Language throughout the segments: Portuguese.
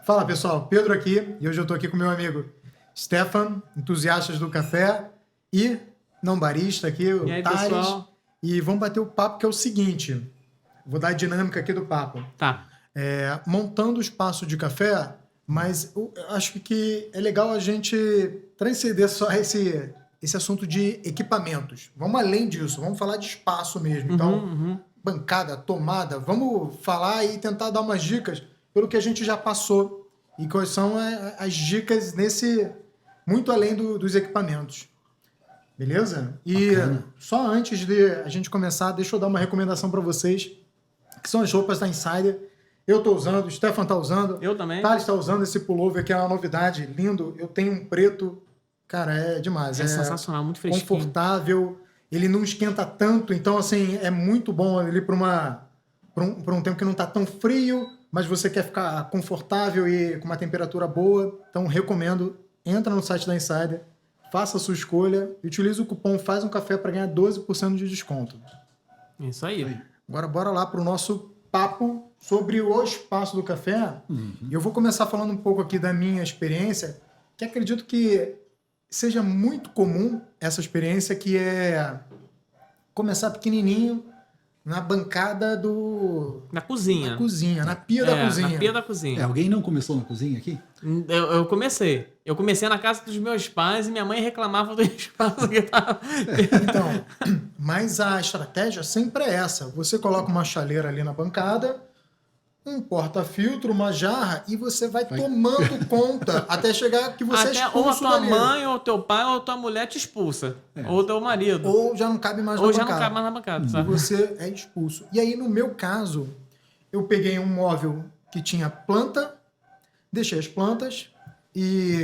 Fala pessoal, Pedro aqui e hoje eu estou aqui com meu amigo Stefan, entusiastas do café e não barista aqui, o E aí, Thales. pessoal? E vamos bater o papo que é o seguinte, vou dar a dinâmica aqui do papo. Tá. Montando o espaço de café, mas eu acho que é legal a gente transcender só esse assunto de equipamentos. Vamos além disso, vamos falar de espaço mesmo. Então, bancada, tomada, vamos falar e tentar dar umas dicas pelo que a gente já passou e quais são as dicas muito além dos equipamentos. Beleza? E só antes de a gente começar, deixa eu dar uma recomendação para vocês, que são as roupas da Insider. Eu tô usando, o Stefan tá usando. Eu também. Thales tá usando esse pullover, que é uma novidade, lindo. Eu tenho um preto, cara, é demais. É sensacional, muito fresquinho. Confortável, ele não esquenta tanto, então, assim, é muito bom ali para um tempo que não tá tão frio, mas você quer ficar confortável e com uma temperatura boa. Então, recomendo, entra no site da Insider, faça a sua escolha e utilize o cupom Faz um Café para ganhar 12% de desconto. Isso aí. Agora, bora lá para o nosso papo sobre o espaço do café. Eu vou começar falando um pouco aqui da minha experiência, que acredito que seja muito comum essa experiência, que é começar pequenininho na bancada Na cozinha. Na cozinha, na pia da cozinha. Na pia da cozinha. Alguém não começou na cozinha aqui? Eu comecei. Eu comecei na casa dos meus pais e minha mãe reclamava do espaço que tava... Então, mas a estratégia sempre é essa. Você coloca uma chaleira ali na bancada, um porta-filtro, uma jarra, e você vai tomando conta até chegar que você é expulso ou a tua dali. mãe, ou teu pai, ou tua mulher te expulsa. Ou teu marido. Ou já não cabe mais na Ou bancada. já não cabe mais na bancada, E sabe? você é expulso. E aí, no meu caso, eu peguei um móvel que tinha planta, deixei as plantas e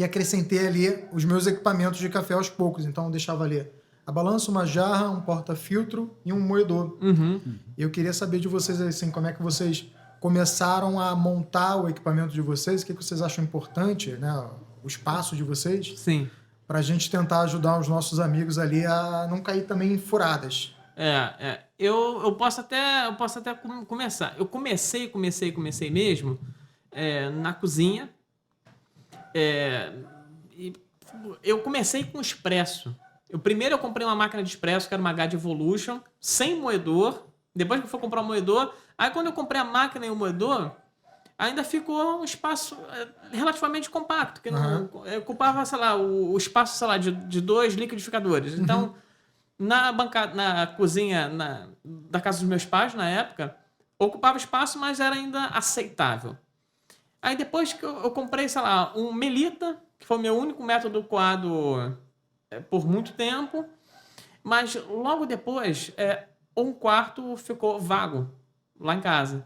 acrescentei ali os meus equipamentos de café aos poucos. Então, eu deixava ali a balança, uma jarra, um porta-filtro e um moedor. Eu queria saber de vocês, assim, como é que vocês começaram a montar o equipamento de vocês, o que vocês acham importante, né? O espaço de vocês. Sim. Para a gente tentar ajudar os nossos amigos ali a não cair também em furadas. Eu posso até começar. Eu comecei mesmo na cozinha. E eu comecei com expresso. Primeiro eu comprei uma máquina de expresso, que era uma HD Evolution, sem moedor. Depois que eu fui comprar o moedor, aí quando eu comprei a máquina e o moedor, ainda ficou um espaço relativamente compacto, que não ocupava, sei lá, o espaço, sei lá, de 2 liquidificadores. Então, na cozinha da casa dos meus pais, na época, ocupava espaço, mas era ainda aceitável. Aí depois que eu comprei, sei lá, um Melita, que foi o meu único método coado por muito tempo, mas logo depois, um quarto ficou vago lá em casa.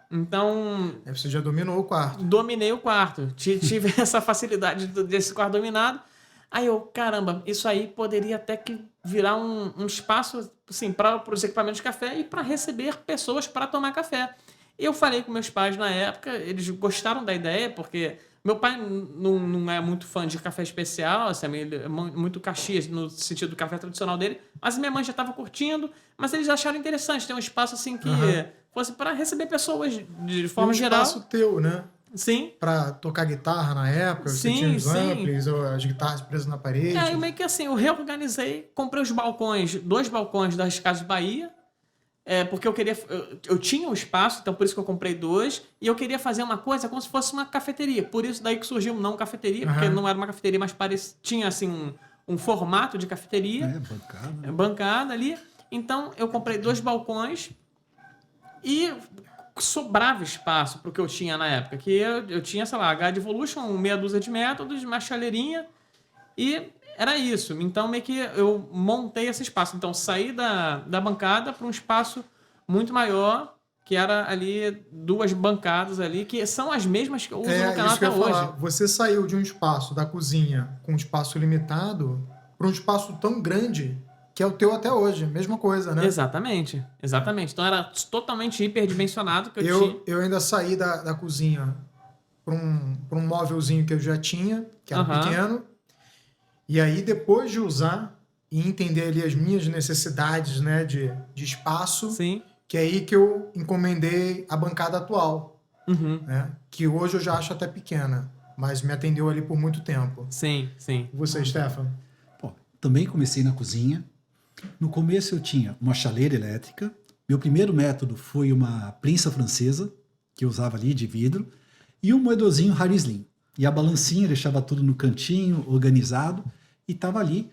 Então... Você já dominou o quarto. Dominei o quarto. Tive essa facilidade desse quarto dominado. Aí eu, caramba, isso aí poderia até que virar um espaço assim, para os equipamentos de café e para receber pessoas para tomar café. Eu falei com meus pais na época, eles gostaram da ideia, porque meu pai não é muito fã de café especial, assim, ele é muito Caxias no sentido do café tradicional dele, mas minha mãe já estava curtindo, mas eles acharam interessante ter um espaço assim que fosse para receber pessoas de forma geral. Um espaço teu, né? Sim. Para tocar guitarra na época, você tinha os amplis, ou as guitarras presas na parede. Eu meio que assim, eu reorganizei, comprei os balcões, 2 balcões das Casas Bahia, porque eu tinha um espaço, então por isso que eu comprei 2, e eu queria fazer uma coisa como se fosse uma cafeteria. Por isso daí que surgiu não cafeteria, porque não era uma cafeteria, mas tinha assim um formato de cafeteria. Bancada. Bancada ali. Então eu comprei 2 balcões e sobrava espaço para o que eu tinha na época. Que eu tinha, sei lá, HD Evolution, meia dúzia de métodos, uma chaleirinha e... Era isso. Então, meio que eu montei esse espaço. Então, saí da bancada para um espaço muito maior, que era ali 2 bancadas ali, que são as mesmas que eu uso no canal até hoje. Você saiu de um espaço da cozinha com um espaço limitado para um espaço tão grande que é o teu até hoje. Mesma coisa, né? Exatamente. Então, era totalmente hiperdimensionado que eu tinha. Eu ainda saí da cozinha para um móvelzinho que eu já tinha, que era pequeno. E aí, depois de usar e entender ali as minhas necessidades, né, de espaço, Sim. que é aí que eu encomendei a bancada atual. Uhum. né? Que hoje eu já acho até pequena, mas me atendeu ali por muito tempo. Sim, sim. E você, Stefan? Bom, também comecei na cozinha. No começo eu tinha uma chaleira elétrica. Meu primeiro método foi uma prensa francesa, que eu usava ali de vidro, e um moedorzinho Harry Slim. E a balancinha deixava tudo no cantinho, organizado, e estava ali.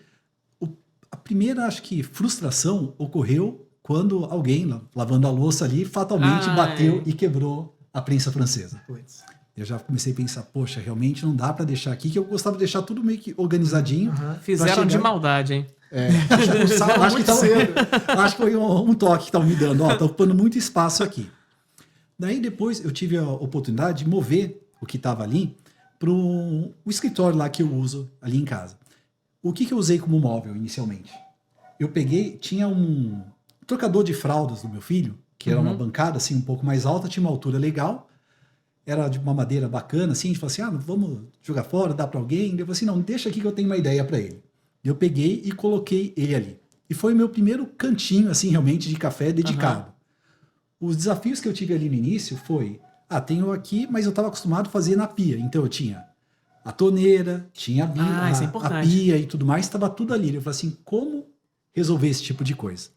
A primeira, acho que, frustração ocorreu quando alguém, lavando a louça ali, fatalmente bateu e quebrou a prensa francesa. Putz. Eu já comecei a pensar, poxa, realmente não dá para deixar aqui, que eu gostava de deixar tudo meio que organizadinho. Fizeram de maldade, hein? Expulsaram Acho que muito cedo. Acho que foi um toque que estavam me dando. Ó, tá ocupando muito espaço aqui. Daí depois eu tive a oportunidade de mover o que estava ali para o escritório lá que eu uso ali em casa. O que eu usei como móvel inicialmente? Eu peguei, tinha um trocador de fraldas do meu filho, que era uma bancada assim um pouco mais alta, tinha uma altura legal, era de uma madeira bacana, assim, a gente falou assim, vamos jogar fora, dá para alguém? Eu falei assim, não, deixa aqui que eu tenho uma ideia para ele. Eu peguei e coloquei ele ali. E foi o meu primeiro cantinho, assim, realmente, de café dedicado. Os desafios que eu tive ali no início foi, tenho aqui, mas eu estava acostumado a fazer na pia. Então eu tinha a torneira, tinha isso é a importante. pia e tudo mais, estava tudo ali. Eu falei assim, como resolver esse tipo de coisa?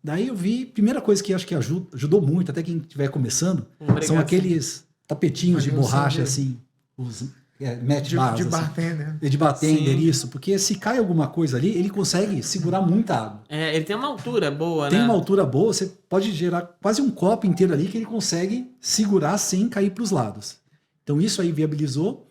Daí eu vi, primeira coisa que acho que ajudou muito, até quem estiver começando, são aqueles tapetinhos de borracha, assim, os match bars. De assim. bartender. De bartender, Sim. isso. Porque se cai alguma coisa ali, ele consegue segurar muita água. Ele tem uma altura boa, Tem né? uma altura boa, você pode gerar quase um copo inteiro ali que ele consegue segurar sem cair para os lados. Então isso aí viabilizou.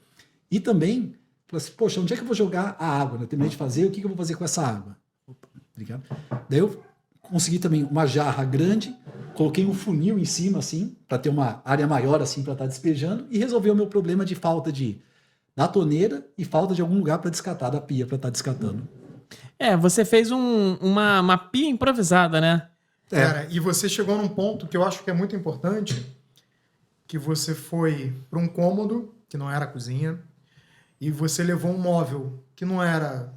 E também, falei assim, poxa, onde é que eu vou jogar a água? Eu terminei de fazer, o que eu vou fazer com essa água? Opa, obrigado. Daí eu consegui também uma jarra grande, coloquei um funil em cima, assim, para ter uma área maior, assim, para estar despejando, e resolveu o meu problema de falta da torneira e falta de algum lugar para descartar da pia, para estar descartando. Você fez uma pia improvisada, né? Cara, e você chegou num ponto que eu acho que é muito importante, que você foi para um cômodo, que não era a cozinha, e você levou um móvel que não era,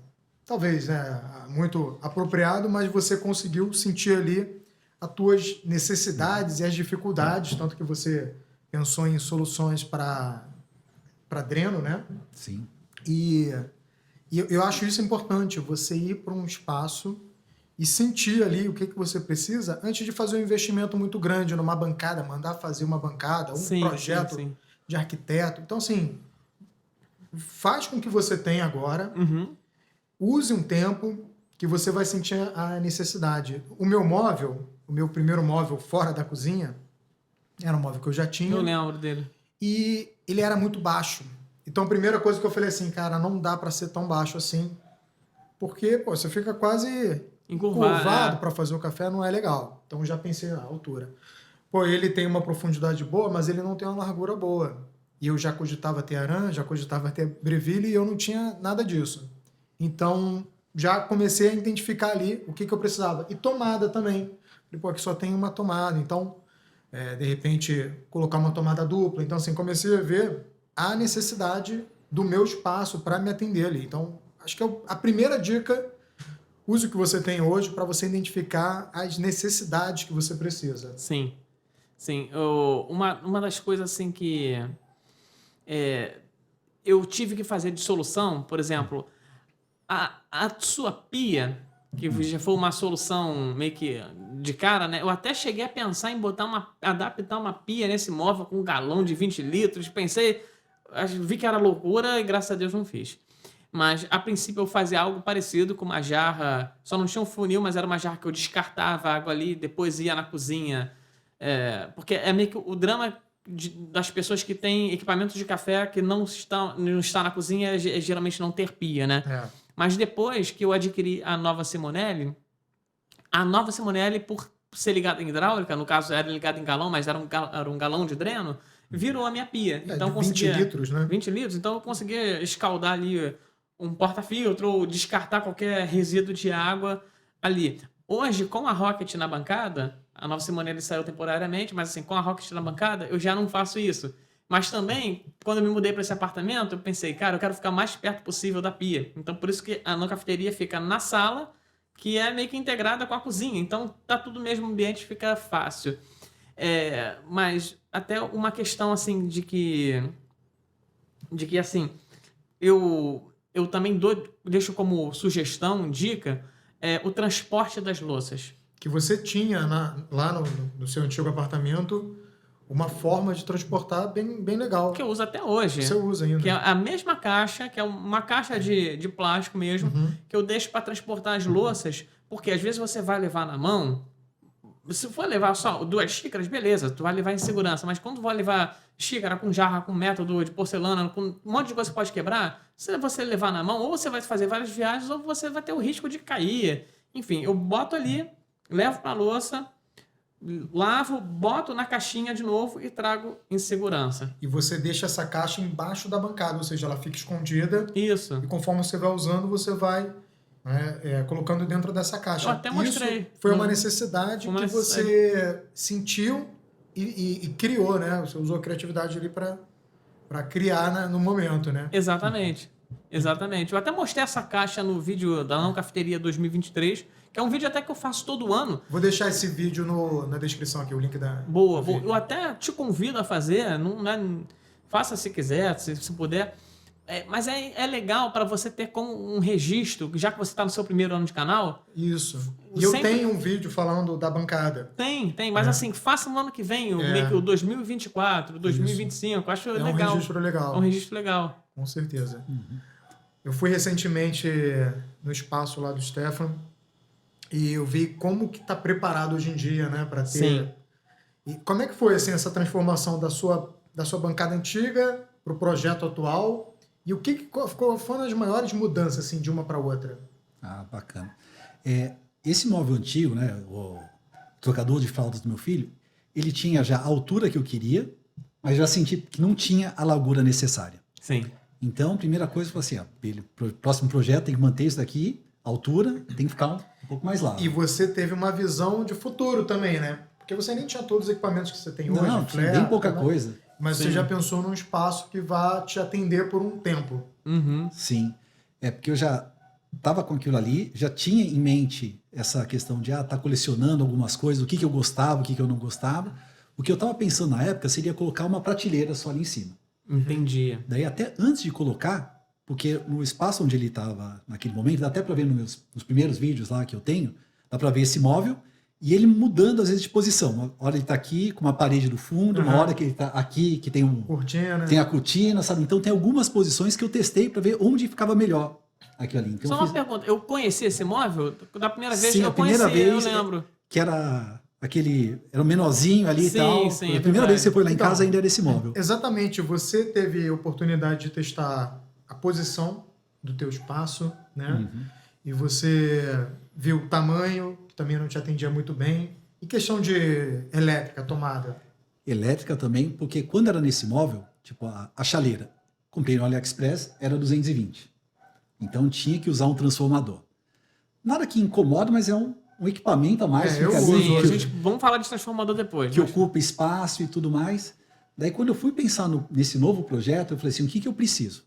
talvez, né, muito apropriado, mas você conseguiu sentir ali as tuas necessidades e as dificuldades, tanto que você pensou em soluções para dreno, né? Sim. E eu acho isso importante, você ir para um espaço e sentir ali o que você precisa antes de fazer um investimento muito grande numa bancada, mandar fazer uma bancada, um projeto sim. de arquiteto. Então, assim, faz com o que você tem agora, use um tempo que você vai sentir a necessidade. O meu primeiro móvel fora da cozinha, era um móvel que eu já tinha. Eu lembro dele. E ele era muito baixo. Então, a primeira coisa que eu falei assim, cara, não dá para ser tão baixo assim, porque você fica quase encurvado para fazer o café, não é legal. Então, já pensei na altura. Ele tem uma profundidade boa, mas ele não tem uma largura boa. E eu já cogitava ter arame, já cogitava ter breville, e eu não tinha nada disso. Então, já comecei a identificar ali o que eu precisava. E tomada também. Falei, aqui só tem uma tomada, então... de repente, colocar uma tomada dupla. Então, assim, comecei a ver a necessidade do meu espaço para me atender ali. Então, acho que a primeira dica, use o que você tem hoje para você identificar as necessidades que você precisa. Sim. Sim. Uma das coisas, assim, que eu tive que fazer de solução, por exemplo, a sua pia, que já foi uma solução meio que de cara, né? Eu até cheguei a pensar em adaptar uma pia nesse móvel com um galão de 20 litros. Pensei, vi que era loucura e graças a Deus não fiz. Mas a princípio eu fazia algo parecido com uma jarra, só não tinha um funil, mas era uma jarra que eu descartava a água ali, depois ia na cozinha. Porque é meio que o drama das pessoas que têm equipamentos de café que não está na cozinha é geralmente não ter pia, né? Mas depois que eu adquiri a nova Simonelli, por ser ligada em hidráulica, no caso era ligada em galão, mas era um galão de dreno, virou a minha pia. Então, de 20 litros, né? 20 litros. Então eu conseguia escaldar ali um porta-filtro ou descartar qualquer resíduo de água ali. Hoje, com a Rocket na bancada, a nova Simonelli saiu temporariamente, mas assim, com a Rocket na bancada, eu já não faço isso. Mas também, quando eu me mudei para esse apartamento, eu pensei, cara, eu quero ficar mais perto possível da pia. Então, por isso que a não cafeteria fica na sala, que é meio que integrada com a cozinha. Então, tá tudo no mesmo ambiente, fica fácil. Mas até uma questão assim de que assim, eu também deixo como sugestão, dica, o transporte das louças. Que você tinha lá no seu antigo apartamento uma forma de transportar bem legal. Que eu uso até hoje. Você usa ainda. Que é a mesma caixa, que é uma caixa de plástico mesmo, que eu deixo para transportar as louças, porque às vezes você vai levar na mão. Se for levar só 2 xícaras, beleza, tu vai levar em segurança. Mas quando vai levar xícara com jarra, com método de porcelana, com um monte de coisa que pode quebrar, se você levar na mão, ou você vai fazer várias viagens, ou você vai ter o risco de cair. Enfim, eu boto ali, levo pra louça, lavo, boto na caixinha de novo e trago em segurança. E você deixa essa caixa embaixo da bancada, ou seja, ela fica escondida. Isso. E conforme você vai usando, você vai colocando dentro dessa caixa. Eu até mostrei. Isso foi uma necessidade que você sentiu e criou, né? Você usou a criatividade ali para criar no momento, né? Exatamente. Exatamente. Eu até mostrei essa caixa no vídeo da Não Cafeteria 2023, que é um vídeo até que eu faço todo ano. Vou deixar esse vídeo na descrição aqui, o link da... Boa. Eu até te convido a fazer, faça se quiser, se puder. Mas é legal para você ter como um registro, já que você está no seu primeiro ano de canal. Isso. E eu tenho um vídeo falando da bancada. Tem. Mas assim, faça no ano que vem, meio que o 2024, 2025. Isso. Acho legal. É um registro legal. É um registro legal. Com certeza. Eu fui recentemente no espaço lá do Stefan e eu vi como que está preparado hoje em dia, né, para ter... Sim. E como é que foi assim, essa transformação da sua bancada antiga para o projeto atual? E qual foram as maiores mudanças assim, de uma para outra? Ah, bacana. Esse móvel antigo, né, o trocador de fraldas do meu filho, ele tinha já a altura que eu queria, mas já senti que não tinha a largura necessária. Sim. Então, primeira coisa, eu falei assim, próximo projeto tem que manter isso daqui, a altura tem que ficar um pouco mais largo. E você teve uma visão de futuro também, né? Porque você nem tinha todos os equipamentos que você tem hoje. Não, tinha bem pouca coisa. Mas Sim. você já pensou num espaço que vá te atender por um tempo. Uhum. Sim. Porque eu já estava com aquilo ali, já tinha em mente essa questão de tá colecionando algumas coisas, o que eu gostava, o que eu não gostava. O que eu estava pensando na época seria colocar uma prateleira só ali em cima. Entendi. Daí até antes de colocar, porque no espaço onde ele estava naquele momento, dá até para ver nos primeiros vídeos lá que eu tenho, dá para ver esse móvel e ele mudando às vezes de posição. Uma hora ele está aqui com uma parede do fundo, uma hora que ele está aqui que tem cortina. Tem a cortina, sabe? Então tem algumas posições que eu testei para ver onde ficava melhor aquilo ali. Então, só uma pergunta, eu conheci esse móvel da primeira vez sim, que eu conheci, eu lembro. Que era era um menorzinho ali e tal. Sim, a primeira vez que você foi lá em casa ainda era esse móvel. Exatamente, você teve a oportunidade de testar a posição do teu espaço, né? E você viu o tamanho, que também não te atendia muito bem. E questão de elétrica, tomada? Elétrica também, porque quando era nesse móvel, tipo a chaleira, comprei no AliExpress, era 220. Então tinha que usar um transformador. Nada que incomoda, mas é um equipamento a mais. Eu fica ali, uso. Vamos falar de transformador depois. Que ocupa espaço e tudo mais. Daí quando eu fui pensar nesse novo projeto, eu falei assim, o que eu preciso?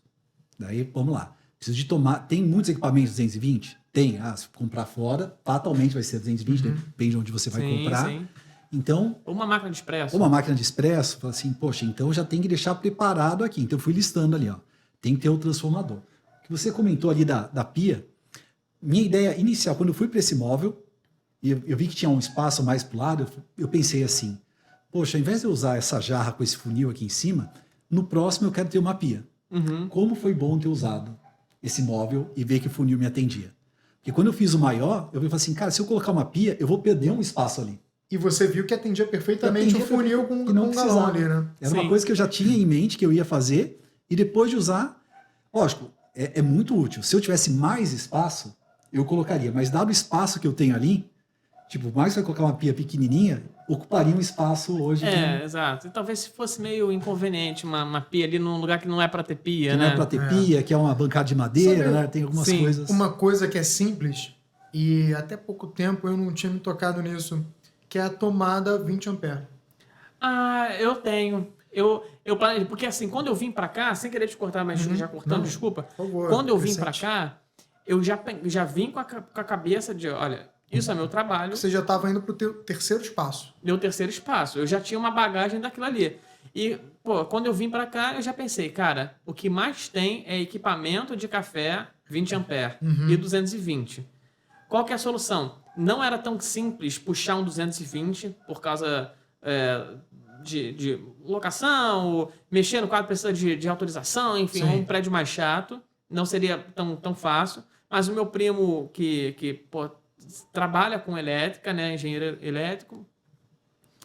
Daí, vamos lá. Preciso de tem muitos equipamentos 220? Tem. Se comprar fora, fatalmente vai ser 220, depende de onde você vai comprar. Sim. Então... Uma máquina de expresso. Uma máquina de expresso, falei assim, poxa, então já tem que deixar preparado aqui. Então eu fui listando ali, ó. Tem que ter o transformador. O que você comentou ali da pia, minha ideia inicial, quando eu fui para esse móvel, e eu vi que tinha um espaço mais pro lado, eu pensei assim, poxa, ao invés de eu usar essa jarra com esse funil aqui em cima, no próximo eu quero ter uma pia. Como foi bom ter usado esse móvel e ver que o funil me atendia. Porque quando eu fiz o maior, eu falei assim, cara, se eu colocar uma pia, eu vou perder um espaço ali. E você viu que atendia perfeitamente o funil com não um galão ali, né? Era uma coisa que eu já tinha em mente que eu ia fazer, e depois de usar, lógico, é muito útil. Se eu tivesse mais espaço, eu colocaria. Mas dado o espaço que eu tenho ali, tipo, mais vai colocar uma pia pequenininha, ocuparia um espaço hoje. Exato. E talvez se fosse meio inconveniente uma pia ali num lugar que não é para ter pia, que né? Não é para ter pia, que é uma bancada de madeira, né? Tem algumas coisas. Uma coisa que é simples, e até pouco tempo eu não tinha me tocado nisso, que é a tomada 20 ampere. Eu tenho. Eu planejei, porque assim, quando eu vim para cá, sem querer te cortar, mas já cortando, desculpa. Por favor, quando eu vim para cá, eu já vim com a cabeça de, olha, Isso é meu trabalho. Você já estava indo para o teu terceiro espaço. Meu terceiro espaço. Eu já tinha uma bagagem daquilo ali. E, pô, quando eu vim para cá, eu já pensei, cara, o que mais tem é equipamento de café 20 ampere e 220. Qual que é a solução? Não era tão simples puxar um 220 por causa de locação, mexer no quadro precisa de autorização, enfim, Sim. um prédio mais chato. Não seria tão fácil. Mas o meu primo que trabalha com elétrica, né, engenheiro elétrico,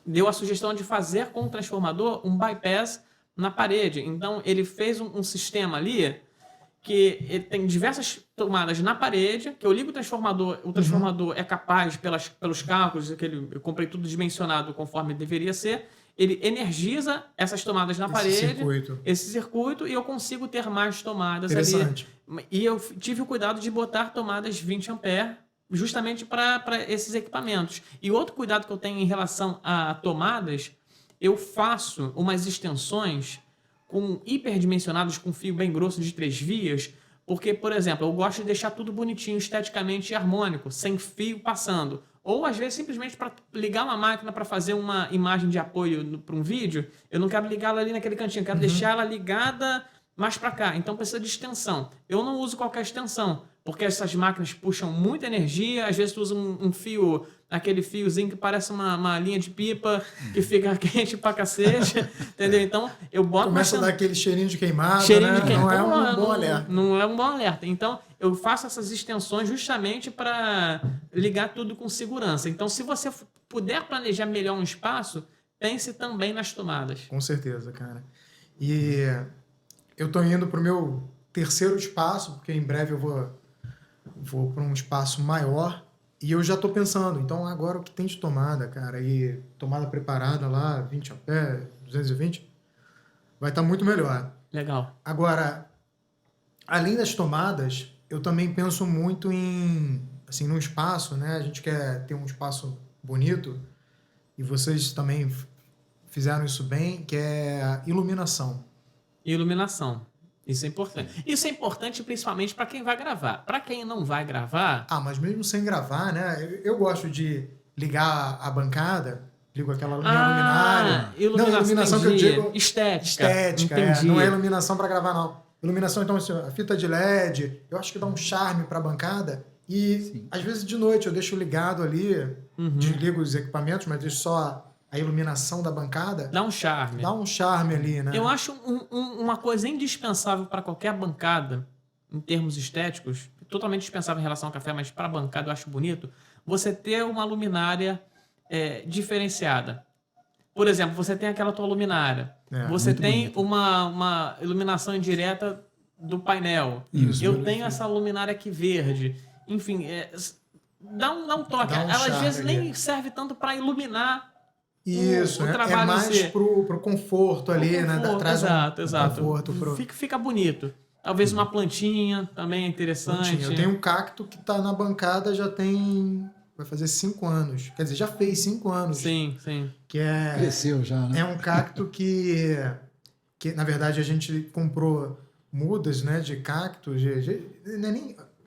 deu a sugestão de fazer com o transformador um bypass na parede. Então, ele fez um sistema ali que ele tem diversas tomadas na parede, que eu ligo o transformador é capaz, pelos cálculos, eu comprei tudo dimensionado conforme deveria ser, ele energiza essas tomadas na parede, esse circuito, e eu consigo ter mais tomadas ali. E eu tive o cuidado de botar tomadas 20 ampere, justamente para esses equipamentos. E outro cuidado que eu tenho em relação a tomadas, eu faço umas extensões hiperdimensionadas com fio bem grosso de 3 vias, porque, por exemplo, eu gosto de deixar tudo bonitinho, esteticamente harmônico, sem fio passando. Ou, às vezes, simplesmente para ligar uma máquina para fazer uma imagem de apoio para um vídeo, eu não quero ligar ela ali naquele cantinho, eu quero deixar ela ligada mais para cá. Então, precisa de extensão. Eu não uso qualquer extensão, porque essas máquinas puxam muita energia. Às vezes, tu usa um fio, aquele fiozinho que parece uma linha de pipa, que fica quente pra cacete, entendeu? Então, eu boto... Começa a dar aquele cheirinho de queimado, cheirinho né? de queimado. Não é um bom alerta. Não é um bom alerta. Então, eu faço essas extensões justamente para ligar tudo com segurança. Então, se você puder planejar melhor um espaço, pense também nas tomadas. Com certeza, cara. E eu tô indo pro meu terceiro espaço, porque em breve eu vou para um espaço maior, e eu já estou pensando, então agora o que tem de tomada, cara, e tomada preparada lá, 20 ampere, 220, vai estar muito melhor. Legal. Agora, além das tomadas, eu também penso muito assim, num espaço, né? A gente quer ter um espaço bonito, e vocês também fizeram isso bem, que é a iluminação. Iluminação. Isso é importante. Isso é importante principalmente para quem vai gravar. Para quem não vai gravar... mas mesmo sem gravar, né? Eu gosto de ligar a bancada, ligo aquela linha luminária. Iluminação que eu digo... Estética. Não é iluminação para gravar, não. Iluminação, então, assim, a fita de LED, eu acho que dá um charme para a bancada. E, às vezes, de noite, eu deixo ligado ali, desligo os equipamentos, mas deixo só a iluminação da bancada. Dá um charme. Dá um charme ali, né? Eu acho uma coisa indispensável para qualquer bancada, em termos estéticos, totalmente dispensável em relação ao café, mas para a bancada eu acho bonito, você ter uma luminária diferenciada. Por exemplo, você tem aquela tua luminária. Você tem uma iluminação indireta do painel. Eu tenho essa luminária aqui verde. Enfim, dá um toque. Ela às vezes nem serve tanto para iluminar isso, o trabalho é mais pro conforto ali, né? Traz exato. Conforto fica bonito. Talvez uma plantinha também é interessante. Eu tenho um cacto que tá na bancada vai fazer 5 anos. Quer dizer, já fez 5 anos. Sim. Que cresceu já, né? É um cacto que na verdade, a gente comprou mudas, né, de cactos.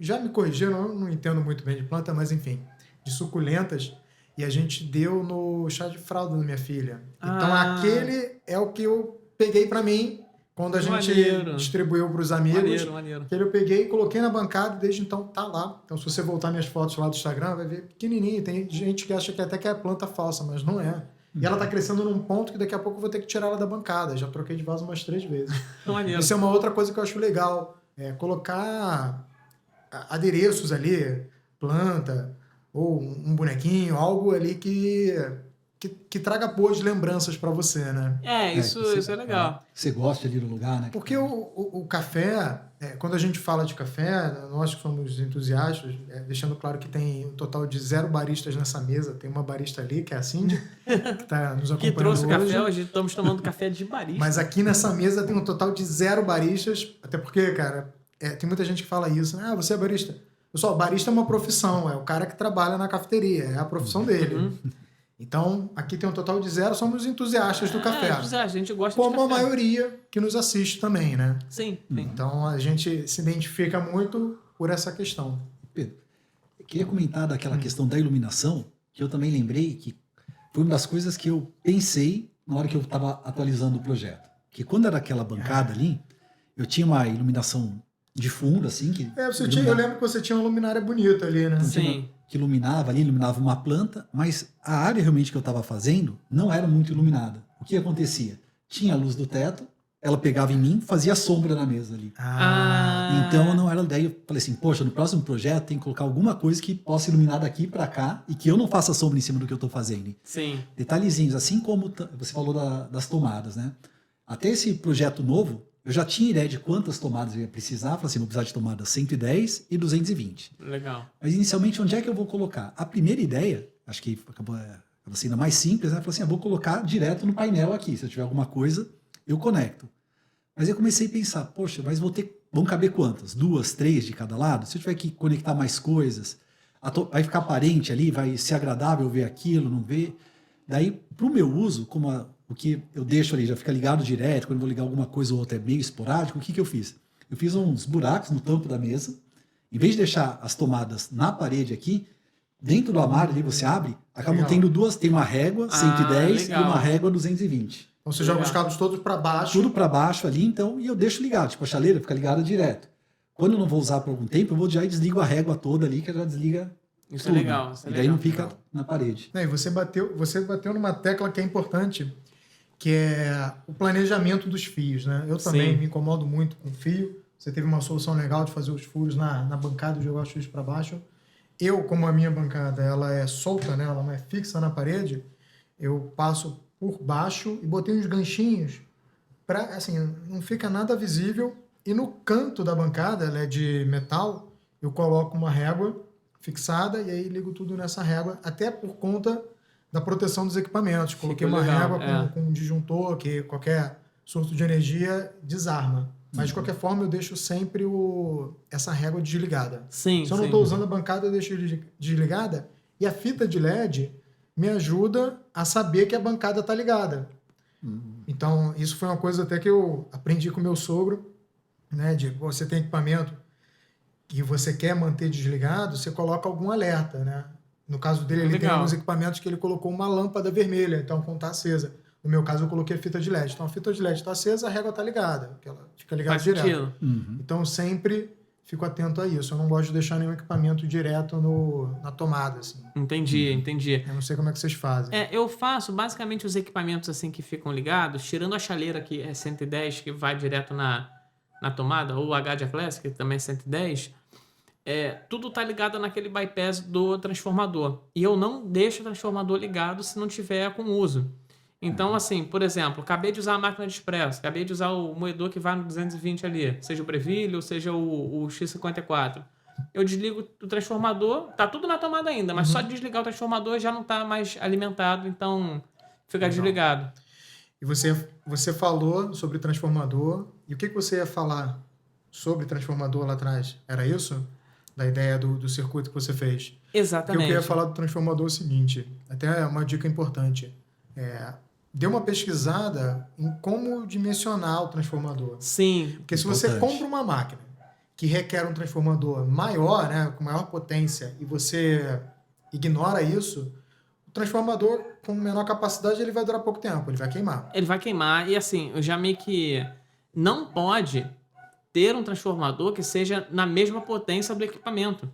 Já me corrigiram, eu não entendo muito bem de planta, mas enfim, de suculentas. E a gente deu no chá de fralda da minha filha. Então, aquele é o que eu peguei para mim quando a gente distribuiu para os amigos. Maneiro. Aquele eu peguei, coloquei na bancada e desde então tá lá. Então, se você voltar minhas fotos lá do Instagram, vai ver pequenininho. Tem gente que acha que até que é planta falsa, mas não é. E ela tá crescendo num ponto que daqui a pouco eu vou ter que tirar ela da bancada. Já troquei de vaso umas 3 vezes. Isso é uma outra coisa que eu acho legal. Colocar adereços ali, planta... ou um bonequinho, algo ali que traga boas lembranças para você, né? Isso é legal. Você gosta ali do lugar, né? Porque o café, quando a gente fala de café, nós que somos entusiastas, deixando claro que tem um total de 0 baristas nessa mesa, tem uma barista ali, que é a Cindy, que está nos acompanhando que trouxe hoje. Café, hoje estamos tomando café de barista. Mas aqui nessa mesa tem um total de 0 baristas, até porque, cara, tem muita gente que fala isso, né? Você é barista? Pessoal, barista é uma profissão, é o cara que trabalha na cafeteria, é a profissão dele. Então, aqui tem um total de 0, somos entusiastas do café. A gente gosta como de café. a maioria que nos assiste também, né? Sim. Então, a gente se identifica muito por essa questão. Pedro, queria comentar daquela questão da iluminação, que eu também lembrei que foi uma das coisas que eu pensei na hora que eu estava atualizando o projeto. Que quando era aquela bancada ali, eu tinha uma iluminação de fundo, assim, que eu lembro que você tinha uma luminária bonita ali, né? Sim. que iluminava ali, iluminava uma planta, mas a área realmente que eu estava fazendo não era muito iluminada. O que acontecia? Tinha a luz do teto, ela pegava em mim, fazia sombra na mesa ali. Então não era. Daí eu falei assim, poxa, no próximo projeto tem que colocar alguma coisa que possa iluminar daqui para cá e que eu não faça sombra em cima do que eu estou fazendo. Sim. Detalhezinhos, assim como você falou das tomadas, né? Até esse projeto novo, eu já tinha ideia de quantas tomadas eu ia precisar. Falei assim, vou precisar de tomadas 110 e 220. Legal. Mas inicialmente, onde é que eu vou colocar? A primeira ideia, acho que acabou sendo mais simples, né? Falei assim, eu vou colocar direto no painel aqui. Se eu tiver alguma coisa, eu conecto. Mas eu comecei a pensar, poxa, mas vão caber quantas? 2, 3 de cada lado? Se eu tiver que conectar mais coisas, vai ficar aparente ali, vai ser agradável ver aquilo, não ver. Daí, para o meu uso, o que eu deixo ali já fica ligado direto, quando eu vou ligar alguma coisa ou outra é meio esporádico, o que eu fiz? Eu fiz uns buracos no tampo da mesa, em vez de deixar as tomadas na parede aqui, dentro do armário ali você abre, acabam tendo duas, tem uma régua 110 e uma régua 220. Então você joga os cabos todos para baixo. Tudo para baixo ali, então, e eu deixo ligado, tipo a chaleira fica ligada direto. Quando eu não vou usar por algum tempo, eu vou já e desligo a régua toda ali, que já desliga. Isso tudo. é legal. Isso é e daí legal. não fica na parede. E você bateu numa tecla que é importante, que é o planejamento dos fios, né? Eu também me incomodo muito com fio. Você teve uma solução legal de fazer os furos na bancada e jogar os fios para baixo. Eu, como a minha bancada ela é solta, né? Ela não é fixa na parede, eu passo por baixo e botei uns ganchinhos para, assim, não fica nada visível. E no canto da bancada, ela é de metal, eu coloco uma régua fixada e aí ligo tudo nessa régua, até por conta da proteção dos equipamentos. Coloquei uma régua com um disjuntor, que qualquer surto de energia desarma. Mas, de qualquer forma, eu deixo sempre essa régua desligada. Sim, Se eu não estou usando a bancada, eu deixo desligada. E a fita de LED me ajuda a saber que a bancada está ligada. Então, isso foi uma coisa até que eu aprendi com o meu sogro, né? De você tem equipamento que você quer manter desligado, você coloca algum alerta, né? No caso dele, ele tem alguns equipamentos que ele colocou uma lâmpada vermelha, então quando está acesa. No meu caso, eu coloquei a fita de LED. Então, a fita de LED está acesa, a régua está ligada, porque ela fica ligada direto. Então, eu sempre fico atento a isso. Eu não gosto de deixar nenhum equipamento direto na tomada, assim. Entendi. Eu não sei como é que vocês fazem. Eu faço basicamente os equipamentos assim que ficam ligados, tirando a chaleira que é 110, que vai direto na tomada, ou o HD Classic, que também é 110, tudo tá ligado naquele bypass do transformador. E eu não deixo o transformador ligado se não tiver com uso. Então, assim, por exemplo, acabei de usar a máquina de expresso, acabei de usar o moedor que vai no 220 ali, seja o Breville ou seja o X54. Eu desligo o transformador, tá tudo na tomada ainda, mas só de desligar o transformador já não tá mais alimentado, então fica desligado. E você falou sobre transformador, e o que você ia falar sobre transformador lá atrás? Era isso? Da ideia do circuito que você fez? Exatamente. O que eu queria falar do transformador é o seguinte, até uma dica importante, dê uma pesquisada em como dimensionar o transformador. Sim. Porque se você compra uma máquina que requer um transformador maior, né, com maior potência, e você ignora isso, o transformador com menor capacidade ele vai durar pouco tempo, ele vai queimar. Ele vai queimar e assim, eu já meio que não pode ter um transformador que seja na mesma potência do equipamento.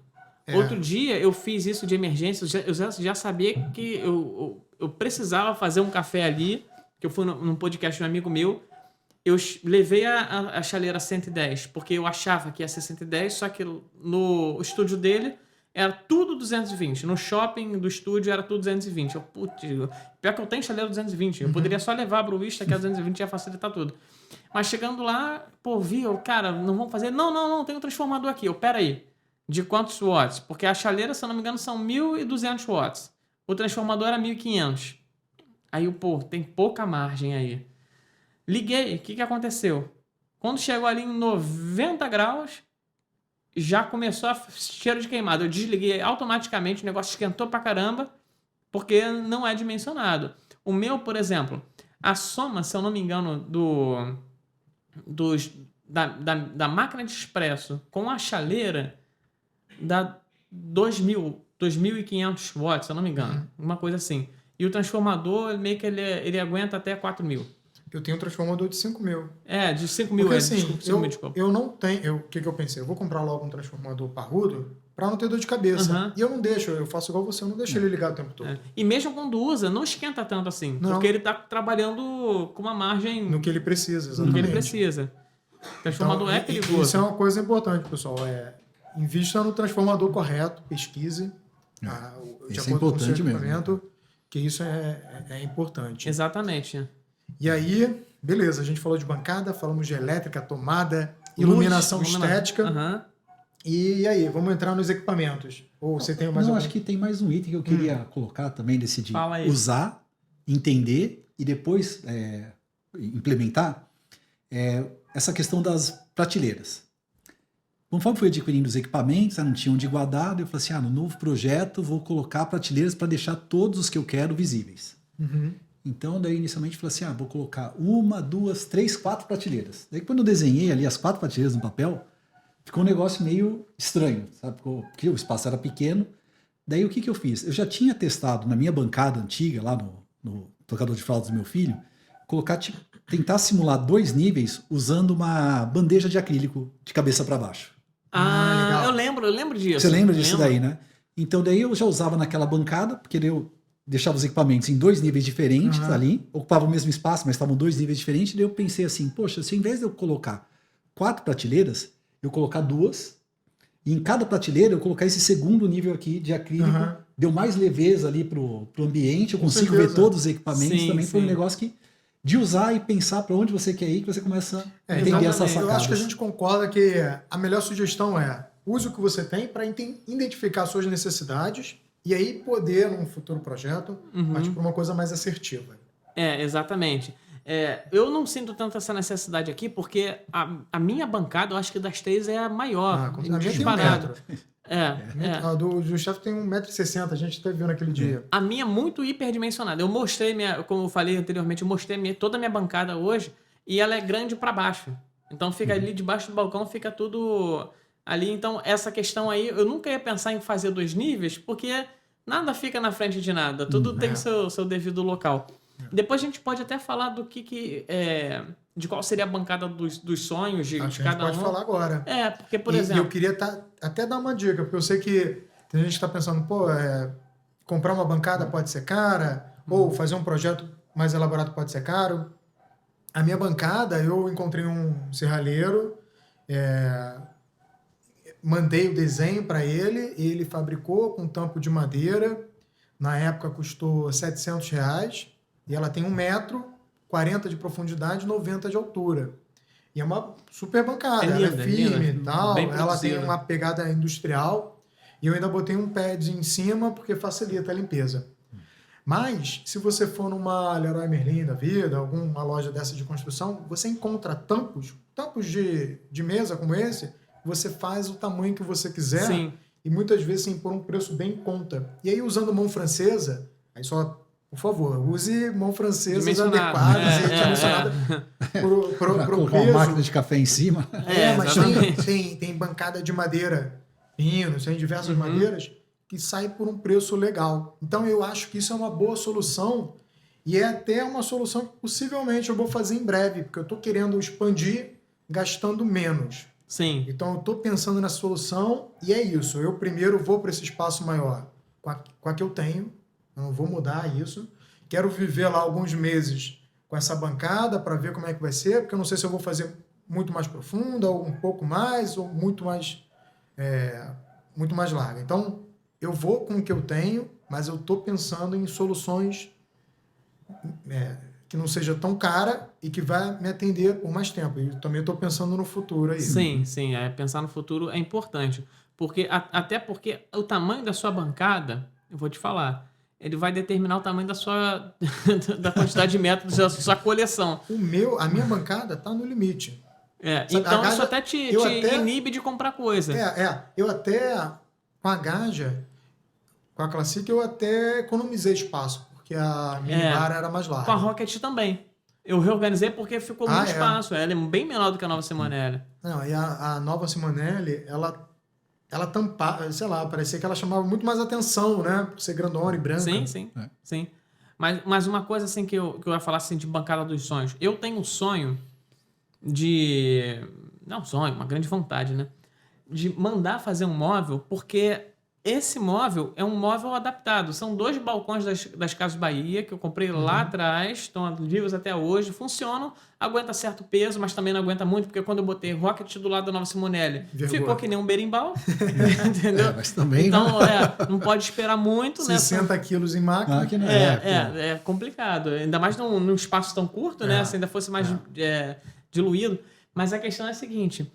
Outro dia eu fiz isso de emergência, eu já sabia que eu precisava fazer um café ali, que eu fui num podcast de um amigo meu, eu levei a chaleira 110, porque eu achava que ia ser 110, só que no estúdio dele era tudo 220. No shopping do estúdio era tudo 220. Pior que eu tenho chaleira 220. Eu poderia só levar a Brewista, que é 220, ia facilitar tudo. Mas chegando lá, cara, não vamos fazer? Não, tem um transformador aqui. Pera aí. De quantos watts? Porque a chaleira, se eu não me engano, são 1.200 watts. O transformador era 1.500. Aí, tem pouca margem aí. Liguei, o que aconteceu? Quando chegou ali em 90 graus, já começou a cheiro de queimado. Eu desliguei automaticamente, o negócio esquentou pra caramba, porque não é dimensionado. O meu, por exemplo, a soma, se eu não me engano, da máquina de expresso com a chaleira, dá 2.500 watts, se eu não me engano. Uma coisa assim. E o transformador, meio que ele aguenta até 4.000. Eu tenho um transformador de 5.000. De 5.000. Porque assim, desculpa. eu não tenho... O que eu pensei? Eu vou comprar logo um transformador parrudo para não ter dor de cabeça. E eu não deixo, eu faço igual você, eu não deixo ele ligado o tempo todo. E mesmo quando usa, não esquenta tanto assim. Não. Porque ele tá trabalhando com uma margem... No que ele precisa, exatamente. No que ele precisa. O transformador é perigoso. Isso é uma coisa importante, pessoal. Invista no transformador correto, pesquise. De Isso é acordo com o seu importante mesmo. equipamento, que isso é importante. Exatamente. E aí, beleza, a gente falou de bancada, falamos de elétrica, tomada, iluminação estética. E aí, vamos entrar nos equipamentos. Ou você tem mais algum? Acho que tem mais um item que eu queria colocar também, decidir Fala aí. usar, entender e depois implementar essa questão das prateleiras. Conforme fui adquirindo os equipamentos, não tinha onde guardar, eu falei assim, no novo projeto vou colocar prateleiras para deixar todos os que eu quero visíveis. Então, daí inicialmente eu falei assim, vou colocar 1, 2, 3, 4 prateleiras. Daí quando eu desenhei ali as 4 prateleiras no papel, ficou um negócio meio estranho, sabe? Porque o espaço era pequeno. Daí o que eu fiz? Eu já tinha testado na minha bancada antiga, lá no tocador de fraldas do meu filho, tentar simular 2 níveis usando uma bandeja de acrílico de cabeça para baixo. Legal. Eu lembro disso. Você lembra disso daí, né? Então daí eu já usava naquela bancada, porque eu deixava os equipamentos em 2 níveis diferentes ali, ocupava o mesmo espaço, mas estavam 2 níveis diferentes, daí eu pensei assim, poxa, se ao invés de eu colocar 4 prateleiras, eu colocar 2, e em cada prateleira eu colocar esse segundo nível aqui de acrílico, deu mais leveza ali pro ambiente, eu consigo ver todos os equipamentos, também foi um negócio que de usar e pensar para onde você quer ir, que você começa a entender essas sacadas. Eu acho que a gente concorda que a melhor sugestão use o que você tem para identificar suas necessidades e aí poder, num futuro projeto, partir para uma coisa mais assertiva. Exatamente. Eu não sinto tanto essa necessidade aqui, porque a minha bancada, eu acho que das 3 é a maior. A minha disparado. A do chefe tem 1,60 m, a gente até viu naquele dia. A minha é muito hiperdimensionada. Eu mostrei, como eu falei anteriormente, eu mostrei toda a minha bancada hoje e ela é grande para baixo. Então fica ali debaixo do balcão, fica tudo ali. Então essa questão aí, eu nunca ia pensar em fazer 2 níveis, porque nada fica na frente de nada. Tudo tem seu devido local. Depois a gente pode até falar do de qual seria a bancada dos sonhos de cada um. A gente pode falar agora. Porque, por exemplo... eu queria até dar uma dica, porque eu sei que tem gente que está pensando, comprar uma bancada pode ser cara, ou fazer um projeto mais elaborado pode ser caro. A minha bancada, eu encontrei um serralheiro, mandei o desenho para ele, e ele fabricou com tampo de madeira. Na época custou R$700, e ela tem 1 metro, 40 de profundidade, 90 de altura. E é uma super bancada, ela é firme e tal, ela tem uma pegada industrial, e eu ainda botei um pad em cima porque facilita a limpeza. Mas, se você for numa Leroy Merlin da vida, alguma loja dessa de construção, você encontra tampos de mesa como esse, você faz o tamanho que você quiser, e muitas vezes por um preço bem em conta. E aí, usando mão francesa, aí só... Por favor, use mão francesas adequadas e dimensionadas pro peso. Uma máquina de café em cima. Mas tem bancada de madeira, pinos, tem diversas madeiras que saem por um preço legal. Então eu acho que isso é uma boa solução e é até uma solução que possivelmente eu vou fazer em breve, porque eu estou querendo expandir gastando menos. Sim. Então eu estou pensando nessa solução e é isso. Eu primeiro vou para esse espaço maior com a que eu tenho. Eu não vou mudar isso. Quero viver lá alguns meses com essa bancada para ver como é que vai ser, porque eu não sei se eu vou fazer muito mais profunda, ou um pouco mais, ou muito mais larga. Então, eu vou com o que eu tenho, mas eu estou pensando em soluções que não seja tão cara e que vai me atender por mais tempo. E também estou pensando no futuro aí. Sim. Pensar no futuro é importante. Até porque o tamanho da sua bancada, eu vou te falar, ele vai determinar o tamanho da quantidade de metros da sua coleção. A minha bancada está no limite. Então isso até te inibe de comprar coisa. Eu até, com a Gaja, com a Classic, eu até economizei espaço, porque a minibar era mais larga. Com a Rocket também. Eu reorganizei porque ficou muito espaço. Ela é bem menor do que a nova Simonelli. Não, e a nova Simonelli, ela ela tampava, sei lá, parecia que ela chamava muito mais atenção, né? Por ser grandona e branca. Sim. É. Sim. Mas uma coisa assim que eu ia falar assim de bancada dos sonhos. Eu tenho um sonho de... Não sonho, uma grande vontade, né? De mandar fazer um móvel, porque esse móvel é um móvel adaptado. São 2 balcões das Casas Bahia, que eu comprei lá atrás, estão vivos até hoje, funcionam, aguenta certo peso, mas também não aguenta muito, porque quando eu botei Rocket do lado da Nova Simonelli, Vergonha. ficou que nem um berimbau, entendeu? Mas também, Então, não pode esperar muito, né? 60 quilos em máquina. Máquina, pô. É complicado. Ainda mais num espaço tão curto, né? Se ainda fosse mais diluído. Mas a questão é a seguinte: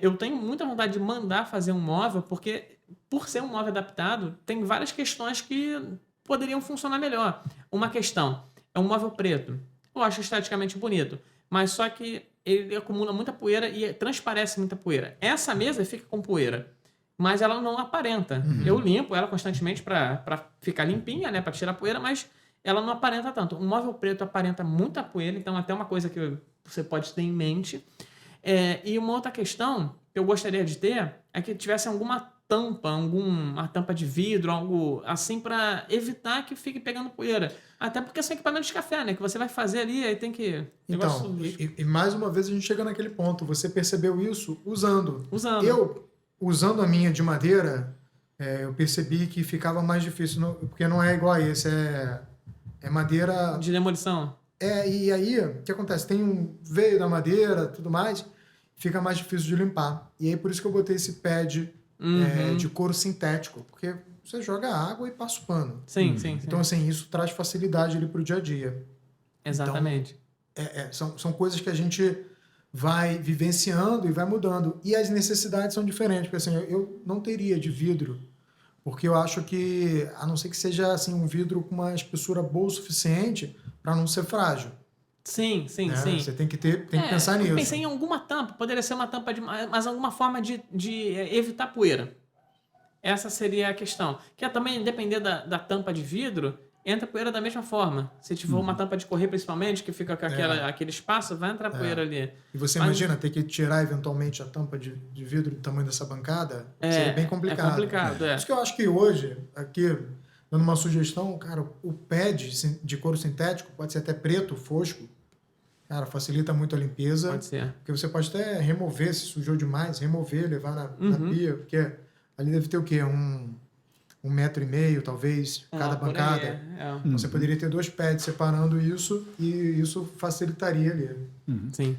eu tenho muita vontade de mandar fazer um móvel, porque, por ser um móvel adaptado, tem várias questões que poderiam funcionar melhor. Uma questão é um móvel preto. Eu acho esteticamente bonito, mas só que ele acumula muita poeira e transparece muita poeira. Essa mesa fica com poeira, mas ela não aparenta. Eu limpo ela constantemente para ficar limpinha, né, para tirar a poeira, mas ela não aparenta tanto. Um móvel preto aparenta muita poeira, então até uma coisa que você pode ter em mente. E uma outra questão que eu gostaria de ter é que tivesse alguma tampa de vidro, algo assim, para evitar que fique pegando poeira. Até porque são equipamentos de café, né, que você vai fazer ali, aí tem que... Então, e mais uma vez a gente chega naquele ponto. Você percebeu isso usando. Eu, usando a minha de madeira, eu percebi que ficava mais difícil, porque não é igual a esse, é madeira... De demolição. E aí, o que acontece? Tem um veio da madeira, tudo mais, fica mais difícil de limpar. E aí, por isso que eu botei esse pad de couro sintético, porque você joga água e passa o pano. Sim. Então, assim, isso traz facilidade ali pro dia a dia. Exatamente. Então, são coisas que a gente vai vivenciando e vai mudando. E as necessidades são diferentes, porque assim, eu não teria de vidro, porque eu acho que, a não ser que seja assim, um vidro com uma espessura boa o suficiente para não ser frágil. Sim. Você tem que pensar nisso. Eu pensei em alguma tampa, poderia ser uma tampa mas alguma forma de evitar poeira. Essa seria a questão. Que também, depender da tampa de vidro, entra poeira da mesma forma. Se tiver uma tampa de correr, principalmente, que fica com aquele espaço, vai entrar poeira ali. E você imagina ter que tirar eventualmente a tampa de vidro do tamanho dessa bancada? Seria bem complicado. É complicado, Por isso que eu acho que hoje, aqui, dando uma sugestão, cara, o pad de couro sintético pode ser até preto, fosco. Cara, facilita muito a limpeza. Pode ser. Porque você pode até remover, se sujou demais, levar na pia, porque ali deve ter o quê? 1,5 metro, talvez, cada bancada. Você poderia ter 2 pads separando isso e isso facilitaria ali. Sim.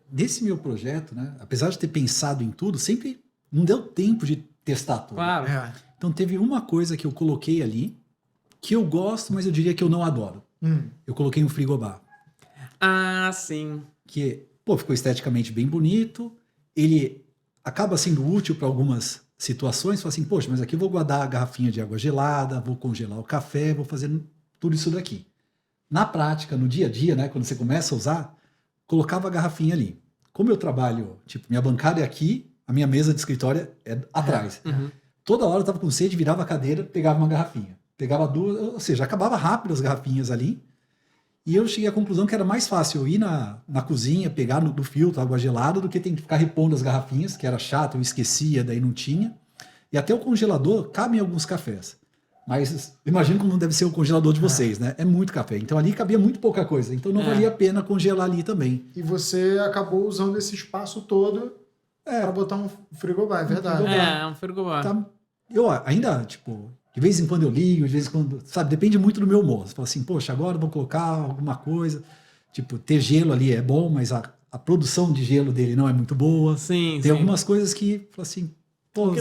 Desse meu projeto, né, apesar de ter pensado em tudo, sempre não deu tempo de testar tudo. Claro. Então teve uma coisa que eu coloquei ali, que eu gosto, mas eu diria que eu não adoro. Eu coloquei um frigobar. Ah, sim. Que, ficou esteticamente bem bonito, ele acaba sendo útil para algumas situações, fala assim, poxa, mas aqui eu vou guardar a garrafinha de água gelada, vou congelar o café, vou fazer tudo isso daqui. Na prática, no dia a dia, né, quando você começa a usar, colocava a garrafinha ali. Como eu trabalho, minha bancada é aqui, a minha mesa de escritório é atrás. Toda hora eu estava com sede, virava a cadeira, pegava uma garrafinha. Pegava 2, ou seja, acabava rápido as garrafinhas ali. E eu cheguei à conclusão que era mais fácil eu ir na cozinha, pegar do filtro água gelada, do que ter que ficar repondo as garrafinhas, que era chato, eu esquecia, daí não tinha. E até o congelador cabe em alguns cafés. Mas imagino como deve ser o congelador de vocês, né? É muito café. Então ali cabia muito pouca coisa. Então não valia a pena congelar ali também. E você acabou usando esse espaço todo para botar um frigobar, é verdade. Um frigobar. Eu ainda, de vez em quando eu ligo, de vez em quando, sabe, depende muito do meu humor. Você fala assim, poxa, agora eu vou colocar alguma coisa. Ter gelo ali é bom, mas a produção de gelo dele não é muito boa. Tem algumas coisas que, fala assim,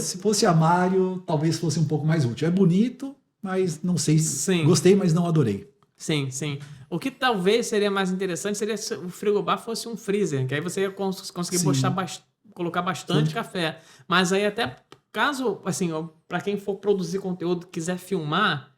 se fosse armário, talvez fosse um pouco mais útil. É bonito, mas não sei, gostei, mas não adorei. Sim. O que talvez seria mais interessante seria se o frigobar fosse um freezer, que aí você ia conseguir colocar bastante café. Mas aí até caso, assim, para quem for produzir conteúdo, quiser filmar,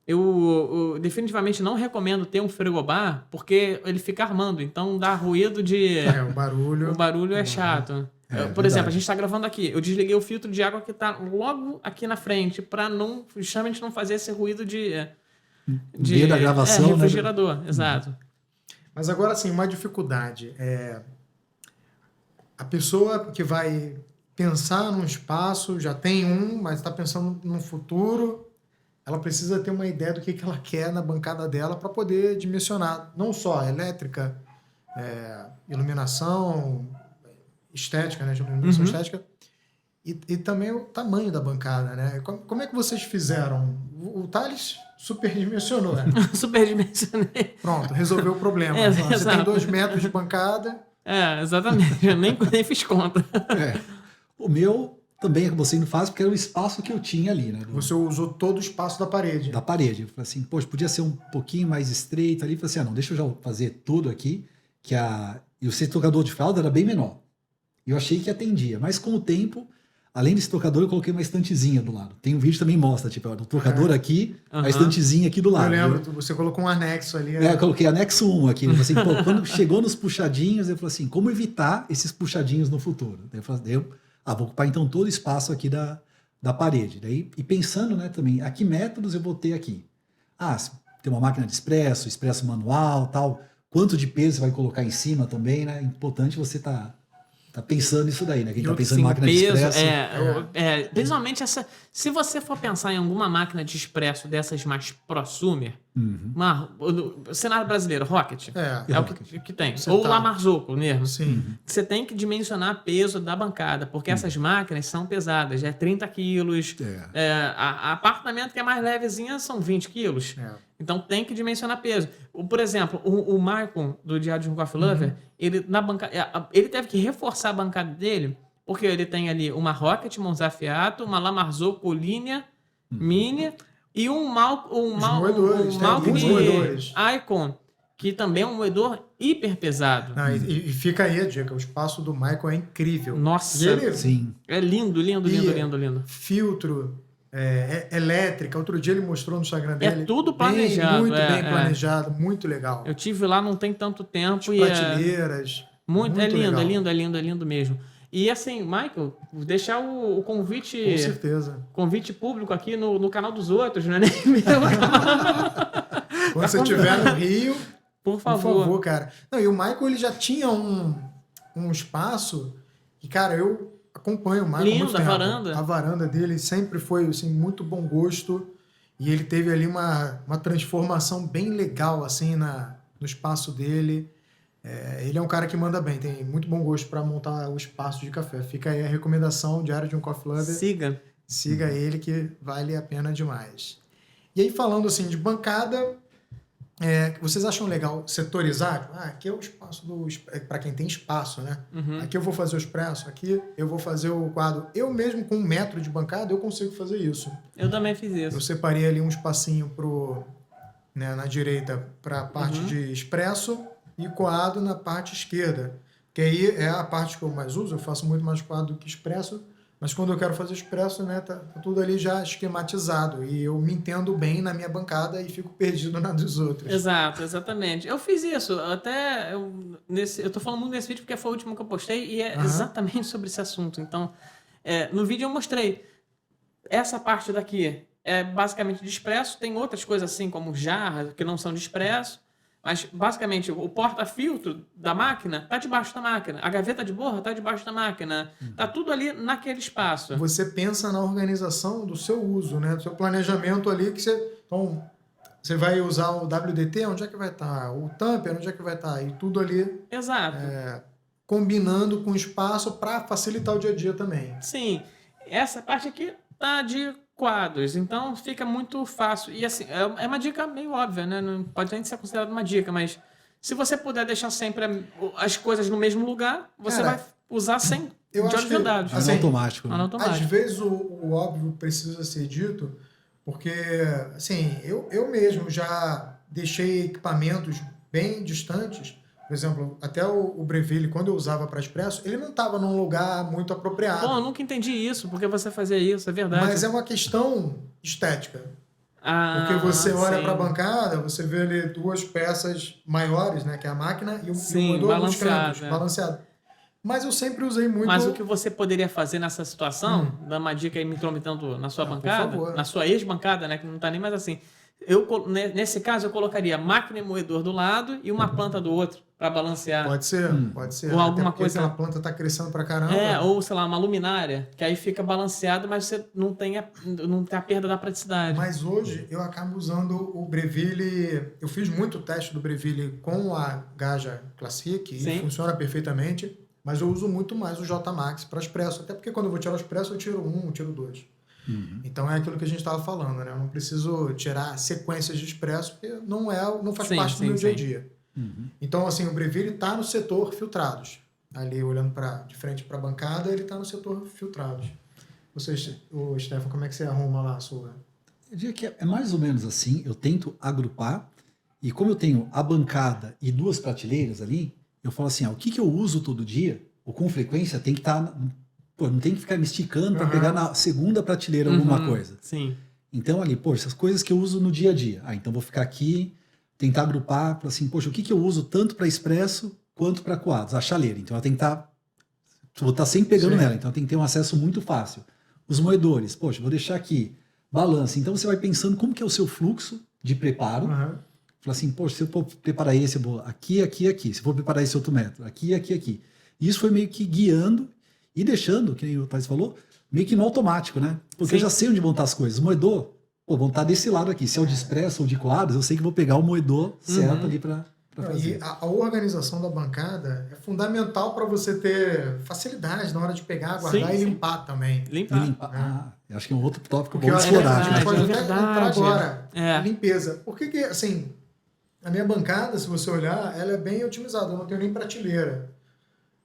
eu definitivamente não recomendo ter um frigobar, porque ele fica armando, então dá ruído de... o barulho. O barulho é chato. Por exemplo, a gente está gravando aqui, eu desliguei o filtro de água que está logo aqui na frente, para justamente não fazer esse ruído dia da gravação, refrigerador, exato. Mas agora, assim, uma dificuldade a pessoa que vai pensar num espaço, já tem um, mas está pensando no futuro, ela precisa ter uma ideia do que ela quer na bancada dela para poder dimensionar, não só a elétrica, iluminação, estética, né? Iluminação estética, e também o tamanho da bancada, né? Como é que vocês fizeram? O Thales superdimensionou, né? Superdimensionei. Pronto, resolveu o problema. Você Exato. tem 2 metros de bancada. Exatamente. Eu nem fiz conta. O meu também acabou sendo fácil, porque era o espaço que eu tinha ali, né? Você usou todo o espaço da parede. Da parede. Eu falei assim, poxa, podia ser um pouquinho mais estreito ali. Eu falei assim, não, deixa eu já fazer tudo aqui, e o ser tocador de fralda era bem menor. E eu achei que atendia, mas com o tempo, além desse tocador, eu coloquei uma estantezinha do lado. Tem um vídeo que também mostra, tipo, o tocador aqui, a estantezinha aqui do lado. Eu lembro, você colocou um anexo ali. Eu coloquei anexo 1 aqui. Eu falei assim, pô, quando chegou nos puxadinhos, eu falei assim, como evitar esses puxadinhos no futuro? Daí eu falei, vou ocupar então todo o espaço aqui da parede. Daí, e pensando, né, também, a que métodos eu vou ter aqui? Tem uma máquina de expresso manual, tal. Quanto de peso você vai colocar em cima também, né? É importante você tá pensando nisso daí, né? Quem tá pensando em máquina de expresso. Principalmente se você for pensar em alguma máquina de expresso dessas mais prosumer, o cenário brasileiro, Rocket, é o que tem. Ou La Marzocco mesmo. Sim. Você tem que dimensionar peso da bancada, porque essas máquinas são pesadas, 30 quilos. A apartamento que é mais levezinha são 20 quilos. Então tem que dimensionar peso. Por exemplo, o Maicon, do Diário de um Coffee Lover, ele teve que reforçar a bancada dele, porque ele tem ali uma Rocket Monzafiato, uma La Marzocco Linea Mini e um moedores. Icon, que também é um moedor hiper pesado. E fica aí a dica, o espaço do Michael é incrível. Nossa, e ele, sim. É lindo. Filtro, elétrica. Outro dia ele mostrou no Instagram dele. É tudo planejado. Muito bem planejado, muito legal. Eu tive lá não tem tanto tempo. As prateleiras. Muito legal. É lindo mesmo. E assim, Michael, vou deixar o convite. Com certeza. Convite público aqui no canal dos outros, não é nem meu canal. Quando você estiver no Rio, por favor, cara. Não, e o Michael ele já tinha um espaço que, cara, eu acompanho o Michael há muito tempo. A varanda dele sempre foi assim, muito bom gosto. E ele teve ali uma transformação bem legal assim, no espaço dele. Ele é um cara que manda bem, tem muito bom gosto para montar o espaço de café. Fica aí a recomendação, Diário de um Coffee Lover. Siga ele que vale a pena demais. E aí falando assim de bancada, vocês acham legal setorizar? Aqui é o espaço para quem tem espaço, né? Aqui eu vou fazer o expresso, aqui eu vou fazer o quadro. Eu mesmo com 1 metro de bancada eu consigo fazer isso. Eu também fiz isso. Eu separei ali um espacinho na direita para a parte de expresso e coado na parte esquerda. Que aí é a parte que eu mais uso, eu faço muito mais coado do que expresso, mas quando eu quero fazer expresso, né, tá tudo ali já esquematizado e eu me entendo bem na minha bancada e fico perdido na dos outros. Exatamente. Eu fiz isso, eu tô falando muito nesse vídeo porque foi o último que eu postei e é exatamente sobre esse assunto. Então, no vídeo eu mostrei essa parte daqui é basicamente de expresso, tem outras coisas assim como jarras que não são de expresso. Mas, basicamente, o porta-filtro da máquina está debaixo da máquina. A gaveta de borra está debaixo da máquina. Está tudo ali naquele espaço. Você pensa na organização do seu uso, né? Do seu planejamento ali. Então, você vai usar o WDT, onde é que vai estar? O tamper, onde é que vai estar? E tudo ali... Exato. Combinando com o espaço para facilitar o dia a dia também. Sim. Essa parte aqui está de quadros, então fica muito fácil. E assim, é uma dica meio óbvia, né? Não pode nem ser considerada uma dica, mas se você puder deixar sempre as coisas no mesmo lugar, você vai usar sem de olhos vendados. Assim, automático. Né? Às vezes o óbvio precisa ser dito, porque assim, eu mesmo já deixei equipamentos bem distantes. Por exemplo, até o Breville, quando eu usava para expresso, ele não estava num lugar muito apropriado. Bom, eu nunca entendi isso, porque você fazia isso, é verdade. Mas é uma questão estética. Porque você olha para a bancada, você vê ali 2 peças maiores, né, que é a máquina, e um moedor nos cantos, balanceado. Mas eu sempre usei muito... Mas o que você poderia fazer nessa situação, dar uma dica aí me intrometendo na sua bancada, na sua ex-bancada, né, que não está nem mais assim, Nesse caso, eu colocaria máquina e moedor do lado e uma planta do outro para balancear. Pode ser, pode ser. Ou Até alguma porque coisa- aquela planta tá crescendo pra caramba. Ou, sei lá, uma luminária, que aí fica balanceado, mas você não tem a perda da praticidade. Mas hoje eu acabo usando o Breville. Eu fiz muito teste do Breville com a Gaja Classic e Sim. funciona perfeitamente. Mas eu uso muito mais o J-Max para expresso. Até porque quando eu vou tirar o expresso, eu tiro um, eu tiro dois. Então é aquilo que a gente estava falando, né? Eu não preciso tirar sequências de expresso, porque não faz parte do meu dia a dia. Então, assim, o Breville está no setor filtrados. Ali, olhando de frente para a bancada, ele está no setor filtrados. O Stefan, como é que você arruma lá a sua? Eu diria que é mais ou menos assim. Eu tento agrupar. E como eu tenho a bancada e 2 prateleiras ali, eu falo assim, o que eu uso todo dia, ou com frequência, tem que estar... não tem que ficar me esticando para pegar na segunda prateleira alguma coisa. Sim. Então ali, essas coisas que eu uso no dia a dia. Então vou ficar aqui, tentar agrupar, para assim, o que eu uso tanto para expresso quanto para coados? A chaleira. Então eu tenho que vou estar sempre pegando Sim. nela, então tem que ter um acesso muito fácil. Os moedores, vou deixar aqui, balança. Então você vai pensando como que é o seu fluxo de preparo. Fala assim, se eu for preparar esse, eu vou aqui, aqui, aqui. Se eu for preparar esse outro método, aqui, aqui, aqui. E isso foi meio que guiando e deixando, que o Thais falou, meio que no automático, né? Porque eu já sei onde vão estar as coisas. O moedor, vão estar desse lado aqui. Se é o de expresso ou de coados, eu sei que vou pegar o moedor certo ali para fazer. E a organização da bancada é fundamental para você ter facilidade na hora de pegar, guardar e limpar também. E limpar. Eu acho que é um outro tópico Porque bom eu de acho que a explorar. gente né? pode até verdade. entrar agora. É. Limpeza. Por que, assim, a minha bancada, se você olhar, ela é bem otimizada. Eu não tenho nem prateleira.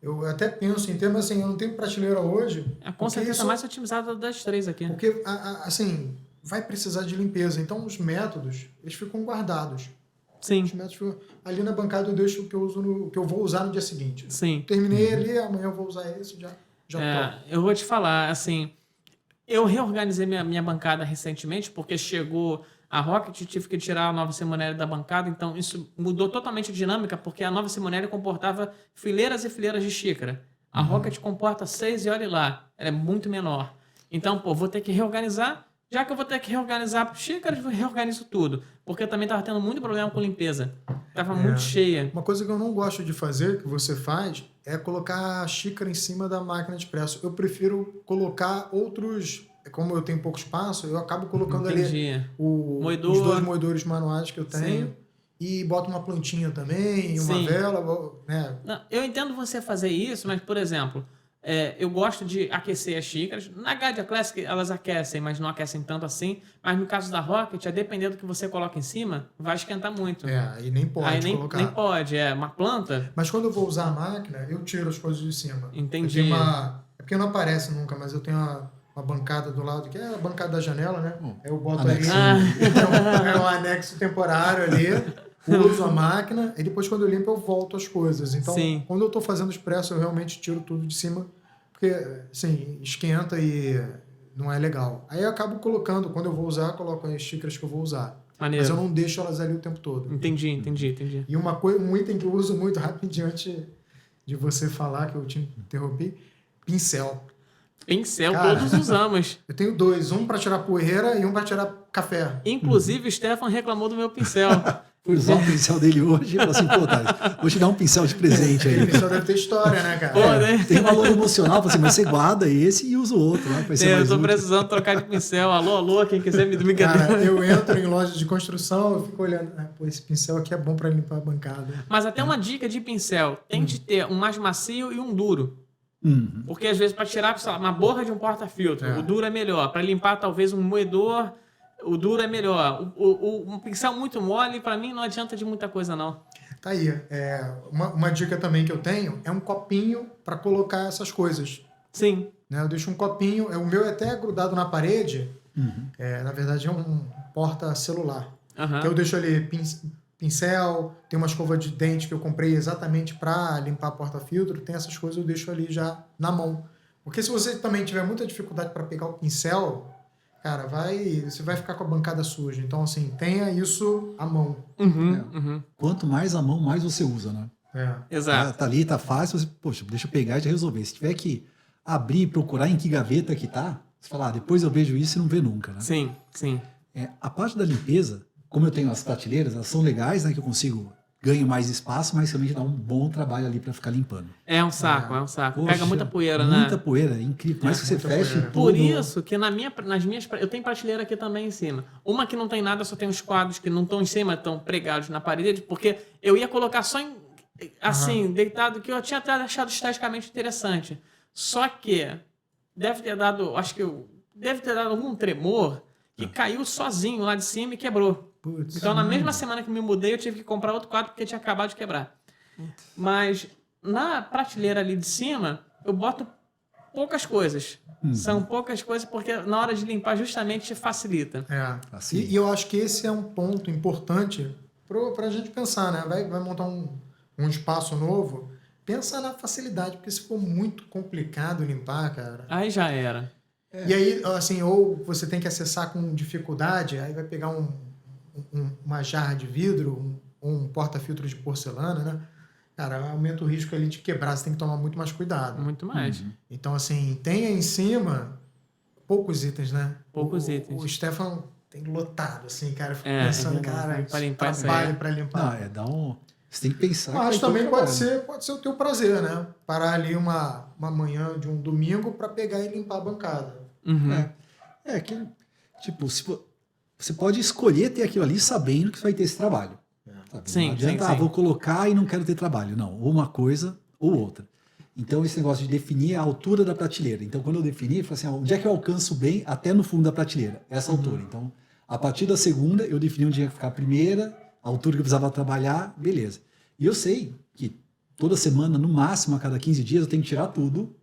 Eu até penso em termos assim, eu não tenho prateleira hoje. Com certeza mais otimizada das 3 aqui. Porque, assim, vai precisar de limpeza. Então, os métodos, eles ficam guardados. Sim. Os métodos ficam... Ali na bancada eu deixo o que eu vou usar no dia seguinte. Sim. Terminei ali, amanhã eu vou usar esse, já tô. Eu vou te falar, assim, eu reorganizei minha bancada recentemente, porque chegou a Rocket e tive que tirar a nova Simonelli da bancada, então isso mudou totalmente a dinâmica, porque a nova Simonelli comportava fileiras e fileiras de xícara. A Rocket comporta 6 e olhe lá, ela é muito menor. Então, vou ter que reorganizar. Já que eu vou ter que reorganizar xícaras, eu reorganizo tudo. Porque eu também estava tendo muito problema com limpeza. Estava muito cheia. Uma coisa que eu não gosto de fazer, que você faz, é colocar a xícara em cima da máquina de expresso. Eu prefiro colocar outros... Como eu tenho pouco espaço, eu acabo colocando ali os 2 moedores manuais que eu tenho. Sim. E boto uma plantinha também, uma Sim. vela, né? Não, eu entendo você fazer isso, mas, por exemplo, eu gosto de aquecer as xícaras. Na Gaia Classic, elas aquecem, mas não aquecem tanto assim. Mas no caso da Rocket, dependendo do que você coloca em cima, vai esquentar muito. Aí nem pode Aí colocar. nem pode, uma planta. Mas quando eu vou usar a máquina, eu tiro as coisas de cima. Entendi. Eu tenho é porque não aparece nunca, mas eu tenho uma bancada do lado, que é a bancada da janela, né? Eu boto anexo. ali, é um anexo temporário ali, uso a máquina, e depois quando eu limpo eu volto as coisas. Então, Sim. quando eu estou fazendo expresso, eu realmente tiro tudo de cima, porque, assim, esquenta e não é legal. Aí eu acabo colocando, quando eu vou usar, coloco as xícaras que eu vou usar. Maneiro. Mas eu não deixo elas ali o tempo todo. Entendi. E um item que eu uso muito rapidinho antes de você falar, que eu te interrompi, pincel. Pincel, Cara, todos usamos. Eu tenho 2, um para tirar poeira e um para tirar café. Inclusive, o Stefan reclamou do meu pincel. Fui usar o pincel dele hoje e falei assim, Thais, vou te dar um pincel de presente aí. O pincel deve ter história, né, cara? Né? Tem valor emocional, falei assim, mas você guarda esse e usa o outro, né? Vai ser Eu mais tô útil. precisando trocar de pincel. Alô, quem quiser me Cara, eu entro em loja de construção, eu fico olhando, esse pincel aqui é bom para limpar a bancada. Mas até uma dica de pincel. Tem de ter um mais macio e um duro. Porque às vezes para tirar, sei lá, uma borra de um porta-filtro, o duro é melhor. Para limpar talvez um moedor, o duro é melhor. Um pincel muito mole, para mim, não adianta de muita coisa, não. Tá aí. Uma dica também que eu tenho é um copinho para colocar essas coisas. Sim. Né? Eu deixo um copinho, o meu é até grudado na parede, na verdade é um porta-celular. Então eu deixo ali pincel, tem uma escova de dente que eu comprei exatamente para limpar porta-filtro, tem essas coisas eu deixo ali já na mão. Porque se você também tiver muita dificuldade para pegar o pincel, cara, você vai ficar com a bancada suja. Então, assim, tenha isso à mão. Quanto mais a mão, mais você usa, né? Exato. Tá ali, tá fácil, você, poxa, deixa eu pegar e já resolver. Se tiver que abrir e procurar em que gaveta que tá, você fala, depois eu vejo isso e não vê nunca, né? Sim. A parte da limpeza, como eu tenho as prateleiras, elas são legais, né? Que eu consigo, ganho mais espaço, mas realmente dá um bom trabalho ali para ficar limpando. É um saco, é um saco. Poxa, Pega muita poeira, né? Muita poeira, é incrível. Mais que você muita feche poeira. todo... Por isso que nas minhas... Eu tenho prateleira aqui também em cima. Uma que não tem nada, só tem uns quadros que não estão em cima, estão pregados na parede, porque eu ia colocar só assim, deitado, que eu tinha até achado esteticamente interessante. Só que deve ter dado algum tremor que caiu sozinho lá de cima e quebrou. Putz. Então, na mesma semana que me mudei, eu tive que comprar outro quadro porque tinha acabado de quebrar. Mas na prateleira ali de cima, eu boto poucas coisas. São poucas coisas porque na hora de limpar justamente facilita. Assim. E eu acho que esse é um ponto importante para a gente pensar, né? Vai montar um espaço novo, pensa na facilidade, porque se for muito complicado limpar, cara... Aí já era. E aí, assim, ou você tem que acessar com dificuldade, aí vai pegar uma jarra de vidro, um porta-filtro de porcelana, né? Cara, aumenta o risco ali de quebrar, você tem que tomar muito mais cuidado. Muito mais. Então, assim, tenha em cima poucos itens, né? Poucos itens. O Stefan tem lotado, assim, cara. Eu fico É, pensando, é verdade. cara, Pra limpar isso trabalho aí. para limpar. Não, dá um... Você tem que pensar... Mas que vai também ter pode trabalho. ser o teu prazer, né? Parar ali uma manhã de um domingo para pegar e limpar a bancada. Uhum. É que, tipo, você pode escolher ter aquilo ali sabendo que você vai ter esse trabalho. Sabe? Sim, Não adianta, sim. vou colocar e não quero ter trabalho. Não, ou uma coisa ou outra. Então, esse negócio de definir a altura da prateleira. Então, quando eu defini, eu falei assim, onde é que eu alcanço bem até no fundo da prateleira? Essa altura. Então, a partir da segunda, eu defini onde ia ficar a primeira, a altura que eu precisava trabalhar, beleza. E eu sei que toda semana, no máximo, a cada 15 dias, eu tenho que tirar tudo,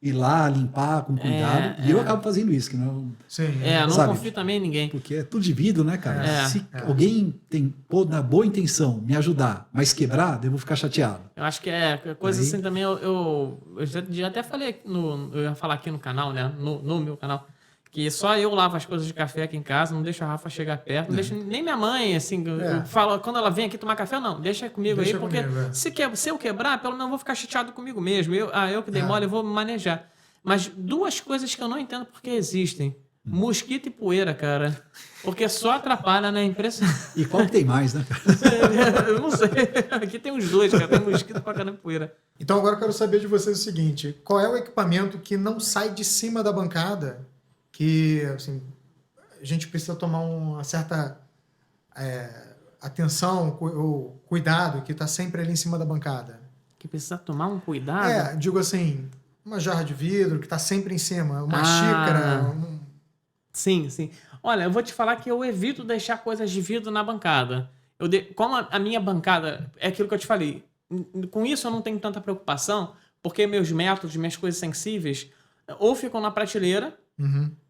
ir lá, limpar com cuidado. E eu acabo fazendo isso, que não... Sim. Não Sabe? confio também em ninguém. Porque é tudo de vidro, né, cara? É. Se alguém tem na boa intenção me ajudar, mas quebrar, eu vou ficar chateado. Eu acho que coisa Aí- assim também eu já até falei, eu ia falar aqui no canal, né? No meu canal, que só eu lavo as coisas de café aqui em casa, não deixo a Rafa chegar perto, não deixo nem minha mãe, assim, eu falo, quando ela vem aqui tomar café, não, deixa comigo Deixa aí, porque comigo, é. se eu quebrar, pelo menos eu vou ficar chateado comigo mesmo. Eu que dei mole, eu vou manejar. Mas duas coisas que eu não entendo porque existem. Mosquito e poeira, cara. Porque só atrapalha, né? Impressionante. E qual que tem mais, né, cara? Eu não sei. Aqui tem os dois, cara. Tem mosquito pra caramba e poeira. Então agora eu quero saber de vocês o seguinte: qual é o equipamento que não sai de cima da bancada, que assim, a gente precisa tomar uma certa atenção ou cuidado, que está sempre ali em cima da bancada? Que precisa tomar um cuidado. Digo assim, uma jarra de vidro que está sempre em cima, uma Ah. xícara. Sim, sim. Olha, eu vou te falar que eu evito deixar coisas de vidro na bancada. Como a minha bancada é aquilo que eu te falei, com isso eu não tenho tanta preocupação, porque meus métodos, minhas coisas sensíveis, ou ficam na prateleira,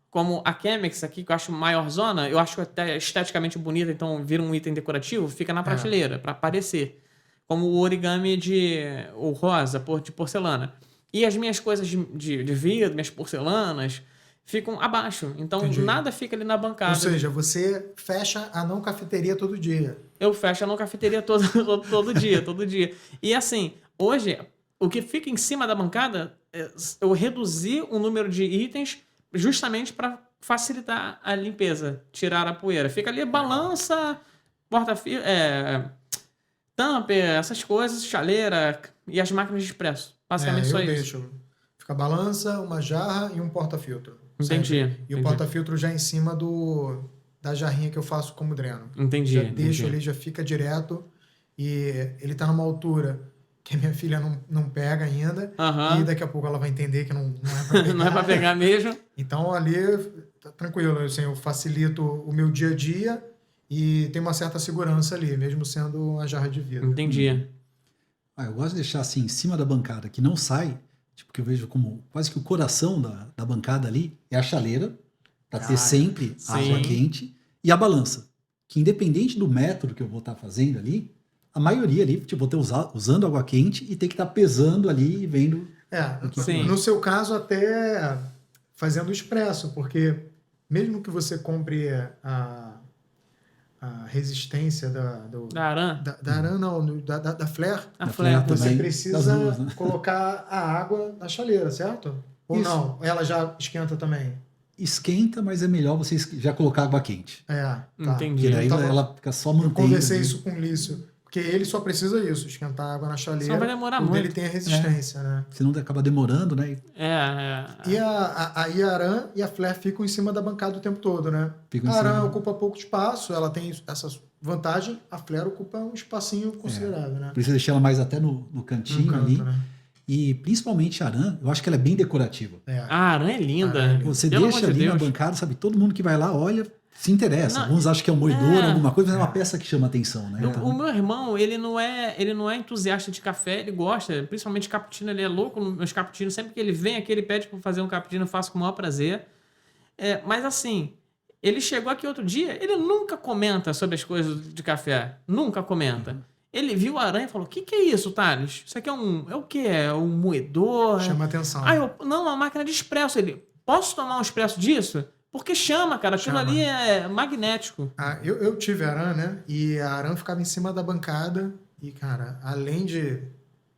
como a Chemex aqui, que eu acho maiorzona, eu acho até esteticamente bonita, então vira um item decorativo, fica na prateleira, para aparecer. Como o origami o rosa, de porcelana. E as minhas coisas de vidro, minhas porcelanas, ficam abaixo. Então, Entendi. nada fica ali na bancada. Ou seja, você fecha a não cafeteria todo dia. Eu fecho a não cafeteria todo dia. E assim, hoje, o que fica em cima da bancada, eu reduzi o número de itens justamente para facilitar a limpeza, tirar a poeira. Fica ali balança, porta-fio, tamper, essas coisas, chaleira e as máquinas de expresso. Basicamente só eu isso. deixo. Fica balança, uma jarra e um porta-filtro. Entendi. Sempre. E o entendi. porta-filtro já em cima da jarrinha que eu faço como dreno. Entendi. Já deixo entendi. ali, já fica direto. E ele tá numa altura que a minha filha não pega ainda. Aham. E daqui a pouco ela vai entender que não é pra pegar. Não é pra pegar mesmo. Então ali, tá tranquilo. Assim, eu facilito o meu dia a dia e tem uma certa segurança ali, mesmo sendo uma jarra de vidro. Entendi. Eu gosto de deixar assim em cima da bancada, que não sai, tipo, que eu vejo como quase que o coração da bancada ali é a chaleira, para ter sempre a sim. água quente, e a balança, que independente do método que eu vou estar fazendo ali, a maioria ali, tipo, vou ter usando água quente e ter que estar pesando ali e vendo. Sim. No seu caso, até fazendo expresso, porque mesmo que você compre a resistência da Da Aran, não, da Flare, A Da flare. flare você também, precisa das duas, né? colocar a água na chaleira, certo? Ou Isso. não? Ela já esquenta também? esquenta, mas é melhor você já colocar água quente. Tá. Entendi. Porque daí Então, ela fica só Eu mantendo. conversei ali. isso com o Lício, porque ele só precisa isso, esquentar água na chaleira. Só vai demorar porque muito. ele tem a resistência, né? Senão acaba demorando, né? E a Aran e a Flair ficam em cima da bancada o tempo todo, né? Ficam em A Aran cima. ocupa pouco espaço, ela tem essa vantagem, a Flair ocupa um espacinho considerável, né? Precisa deixar ela mais até no cantinho No canto, ali. né? E principalmente a Aran, eu acho que ela é bem decorativa. A aranha é linda. Aranha é linda. Você Pelo deixa amor de ali na Deus. bancada, sabe? Todo mundo que vai lá olha, se interessa. Não, Alguns acham que é um moedor, é. alguma coisa, mas é uma peça que chama atenção, né? Então, O meu irmão, ele não é entusiasta de café, ele gosta, principalmente de cappuccino, ele é louco nos cappuccinos. Sempre que ele vem aqui, ele pede para fazer um cappuccino, eu faço com o maior prazer. Mas assim, ele chegou aqui outro dia, ele nunca comenta sobre as coisas de café. Nunca comenta. Ele viu a aranha e falou: o que é isso, Thales? Isso aqui é o quê? É um moedor? Chama atenção. Não, é uma máquina de expresso. Ele, posso tomar um expresso disso? Porque chama, cara. Aquilo Chama. ali é magnético. Eu tive a Aran, né? E a Aran ficava em cima da bancada e, cara, além de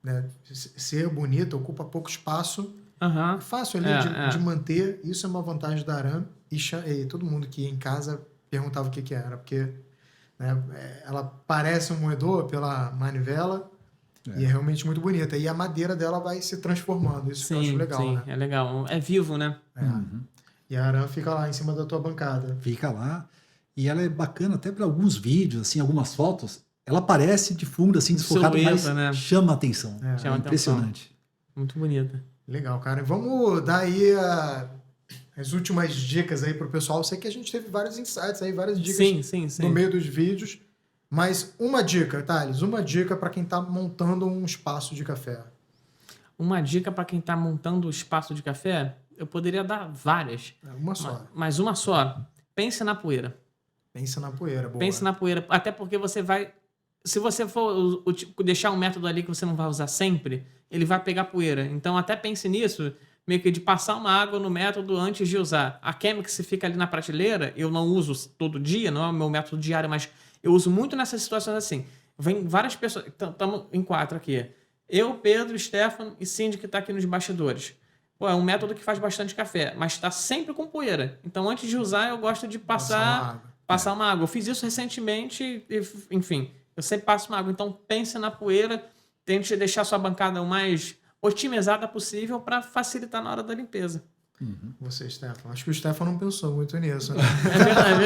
né, ser bonita, ocupa pouco espaço, Aham. é fácil ali de manter. Isso é uma vantagem da Aran. E todo mundo que ia em casa perguntava o que era, porque né, ela parece um moedor pela manivela e é realmente muito bonita. E a madeira dela vai se transformando. Isso que eu acho legal, sim, né? é legal. É vivo, né? E a Aran fica lá em cima da tua bancada. fica lá. E ela é bacana até para alguns vídeos, assim, algumas fotos. Ela aparece de fundo, assim, desfocada, mas Silhueta, né? chama a atenção. Chama Impressionante. Muito bonita. Legal, cara. E vamos dar aí as últimas dicas aí pro pessoal. Eu sei que a gente teve vários insights aí, várias dicas Sim. no meio dos vídeos. Mas uma dica, Thales, uma dica para quem tá montando um espaço de café. Uma dica para quem tá montando o espaço de café, eu poderia dar várias. Uma só. Mas uma só. Pense na poeira. Pensa na poeira, boa. Pense na poeira. Até porque você vai... Se você for deixar um método ali que você não vai usar sempre, ele vai pegar poeira. Então até pense nisso, meio que de passar uma água no método antes de usar. A Chemix fica ali na prateleira, eu não uso todo dia, não é o meu método diário, mas eu uso muito nessas situações assim. Vem várias pessoas, estamos em 4 aqui. Eu, Pedro, Stefano e Cindy, que está aqui nos bastidores. Pô, é um método que faz bastante café, mas está sempre com poeira. Então antes de usar, eu gosto de passar uma água. Eu fiz isso recentemente, enfim, eu sempre passo uma água. Então pense na poeira, tente deixar sua bancada o mais otimizada possível para facilitar na hora da limpeza. Você, Stefano. Acho que o Stefano não pensou muito nisso. Né?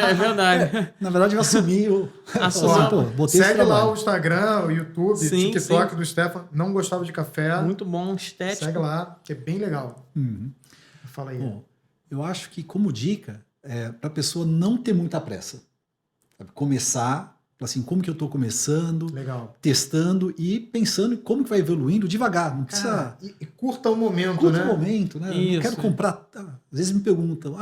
É verdade. Na verdade, eu assumi o... Assumi. Pô, botei esse Segue lá trabalho. o Instagram, o YouTube, Sim, TikTok do Stefano. Não gostava de café. Muito bom, estético. Segue lá, que é bem legal. Fala aí. Bom, eu acho que como dica, para a pessoa não ter muita pressa. Sabe? Começar, assim, como que eu estou começando, Legal. testando e pensando em como que vai evoluindo devagar. Não precisa... Cara, e curta o momento, Curta né? o momento, né? Eu Isso. não quero comprar... Às vezes me perguntam,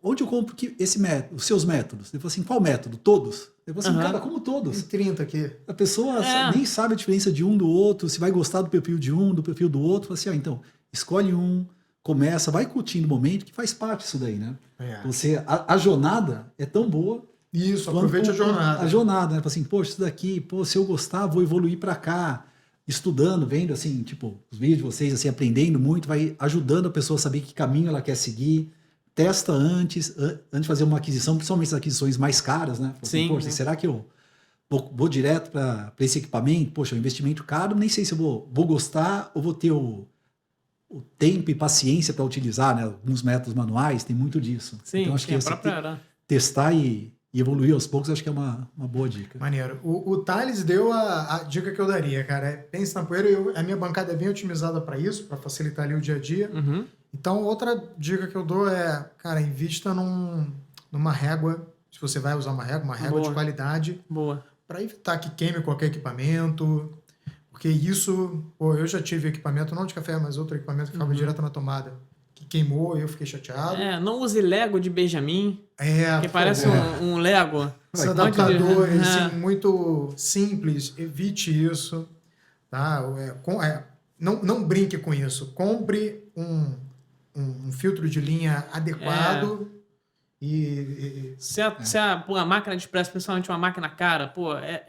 onde eu compro esse método, os seus métodos? Eu falo assim, qual método? Todos? Eu falo assim, cara, como todos? Tem 30 aqui. A pessoa nem sabe a diferença de um do outro, se vai gostar do perfil de um, do perfil do outro. Fala assim, então, escolhe um, começa, vai curtindo o momento, que faz parte disso daí, né? A jornada é tão boa. Isso, aproveite a jornada. A jornada, né? Fala assim, poxa, isso daqui, se eu gostar, vou evoluir para cá. Estudando, vendo, assim, tipo, os vídeos de vocês, assim, aprendendo muito, vai ajudando a pessoa a saber que caminho ela quer seguir. Testa antes de fazer uma aquisição, principalmente as aquisições mais caras, né? Assim, poxa, será que eu vou direto para esse equipamento? Poxa, é um investimento caro, nem sei se eu vou gostar ou vou ter o tempo e paciência para utilizar, né? Alguns métodos manuais, tem muito disso. Sim, então, acho que a própria... testar e evoluir aos poucos, acho que é uma boa dica. Maneiro. O Thales deu a dica que eu daria, cara. Pense na poeira. A minha bancada é bem otimizada para isso, para facilitar ali o dia a dia. Então, outra dica que eu dou é, cara, invista numa régua. Se você vai usar uma régua de qualidade. Boa. Para evitar que queime qualquer equipamento. Porque isso... Pô, eu já tive equipamento, não de café, mas outro equipamento que ficava direto na tomada. Que queimou, eu fiquei chateado. Não use Lego de Benjamin, que parece favor. um Lego. Esse adaptador, assim, muito simples, evite isso. Tá? Não brinque com isso. Compre um filtro de linha adequado Se a máquina de expresso, principalmente uma máquina cara,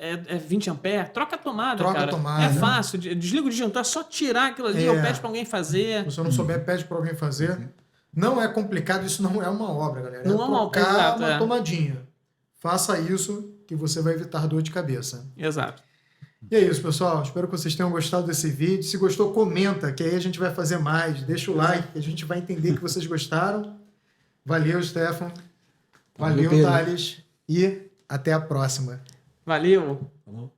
é 20 amperes, troca a tomada, Troca cara. a tomada. É fácil, desliga o disjuntor, é só tirar aquilo ali ou pede pra alguém fazer. Se você não souber, pede para alguém fazer. Não é complicado, isso não é uma obra, galera. Não é uma obra, trocar exato, uma tomadinha. Faça isso que você vai evitar dor de cabeça. Exato. E é isso, pessoal. Espero que vocês tenham gostado desse vídeo. Se gostou, comenta, que aí a gente vai fazer mais. Deixa o like, que a gente vai entender que vocês gostaram. Valeu, Stefan. Valeu, Pedro. Thales. E até a próxima. Valeu! Falou?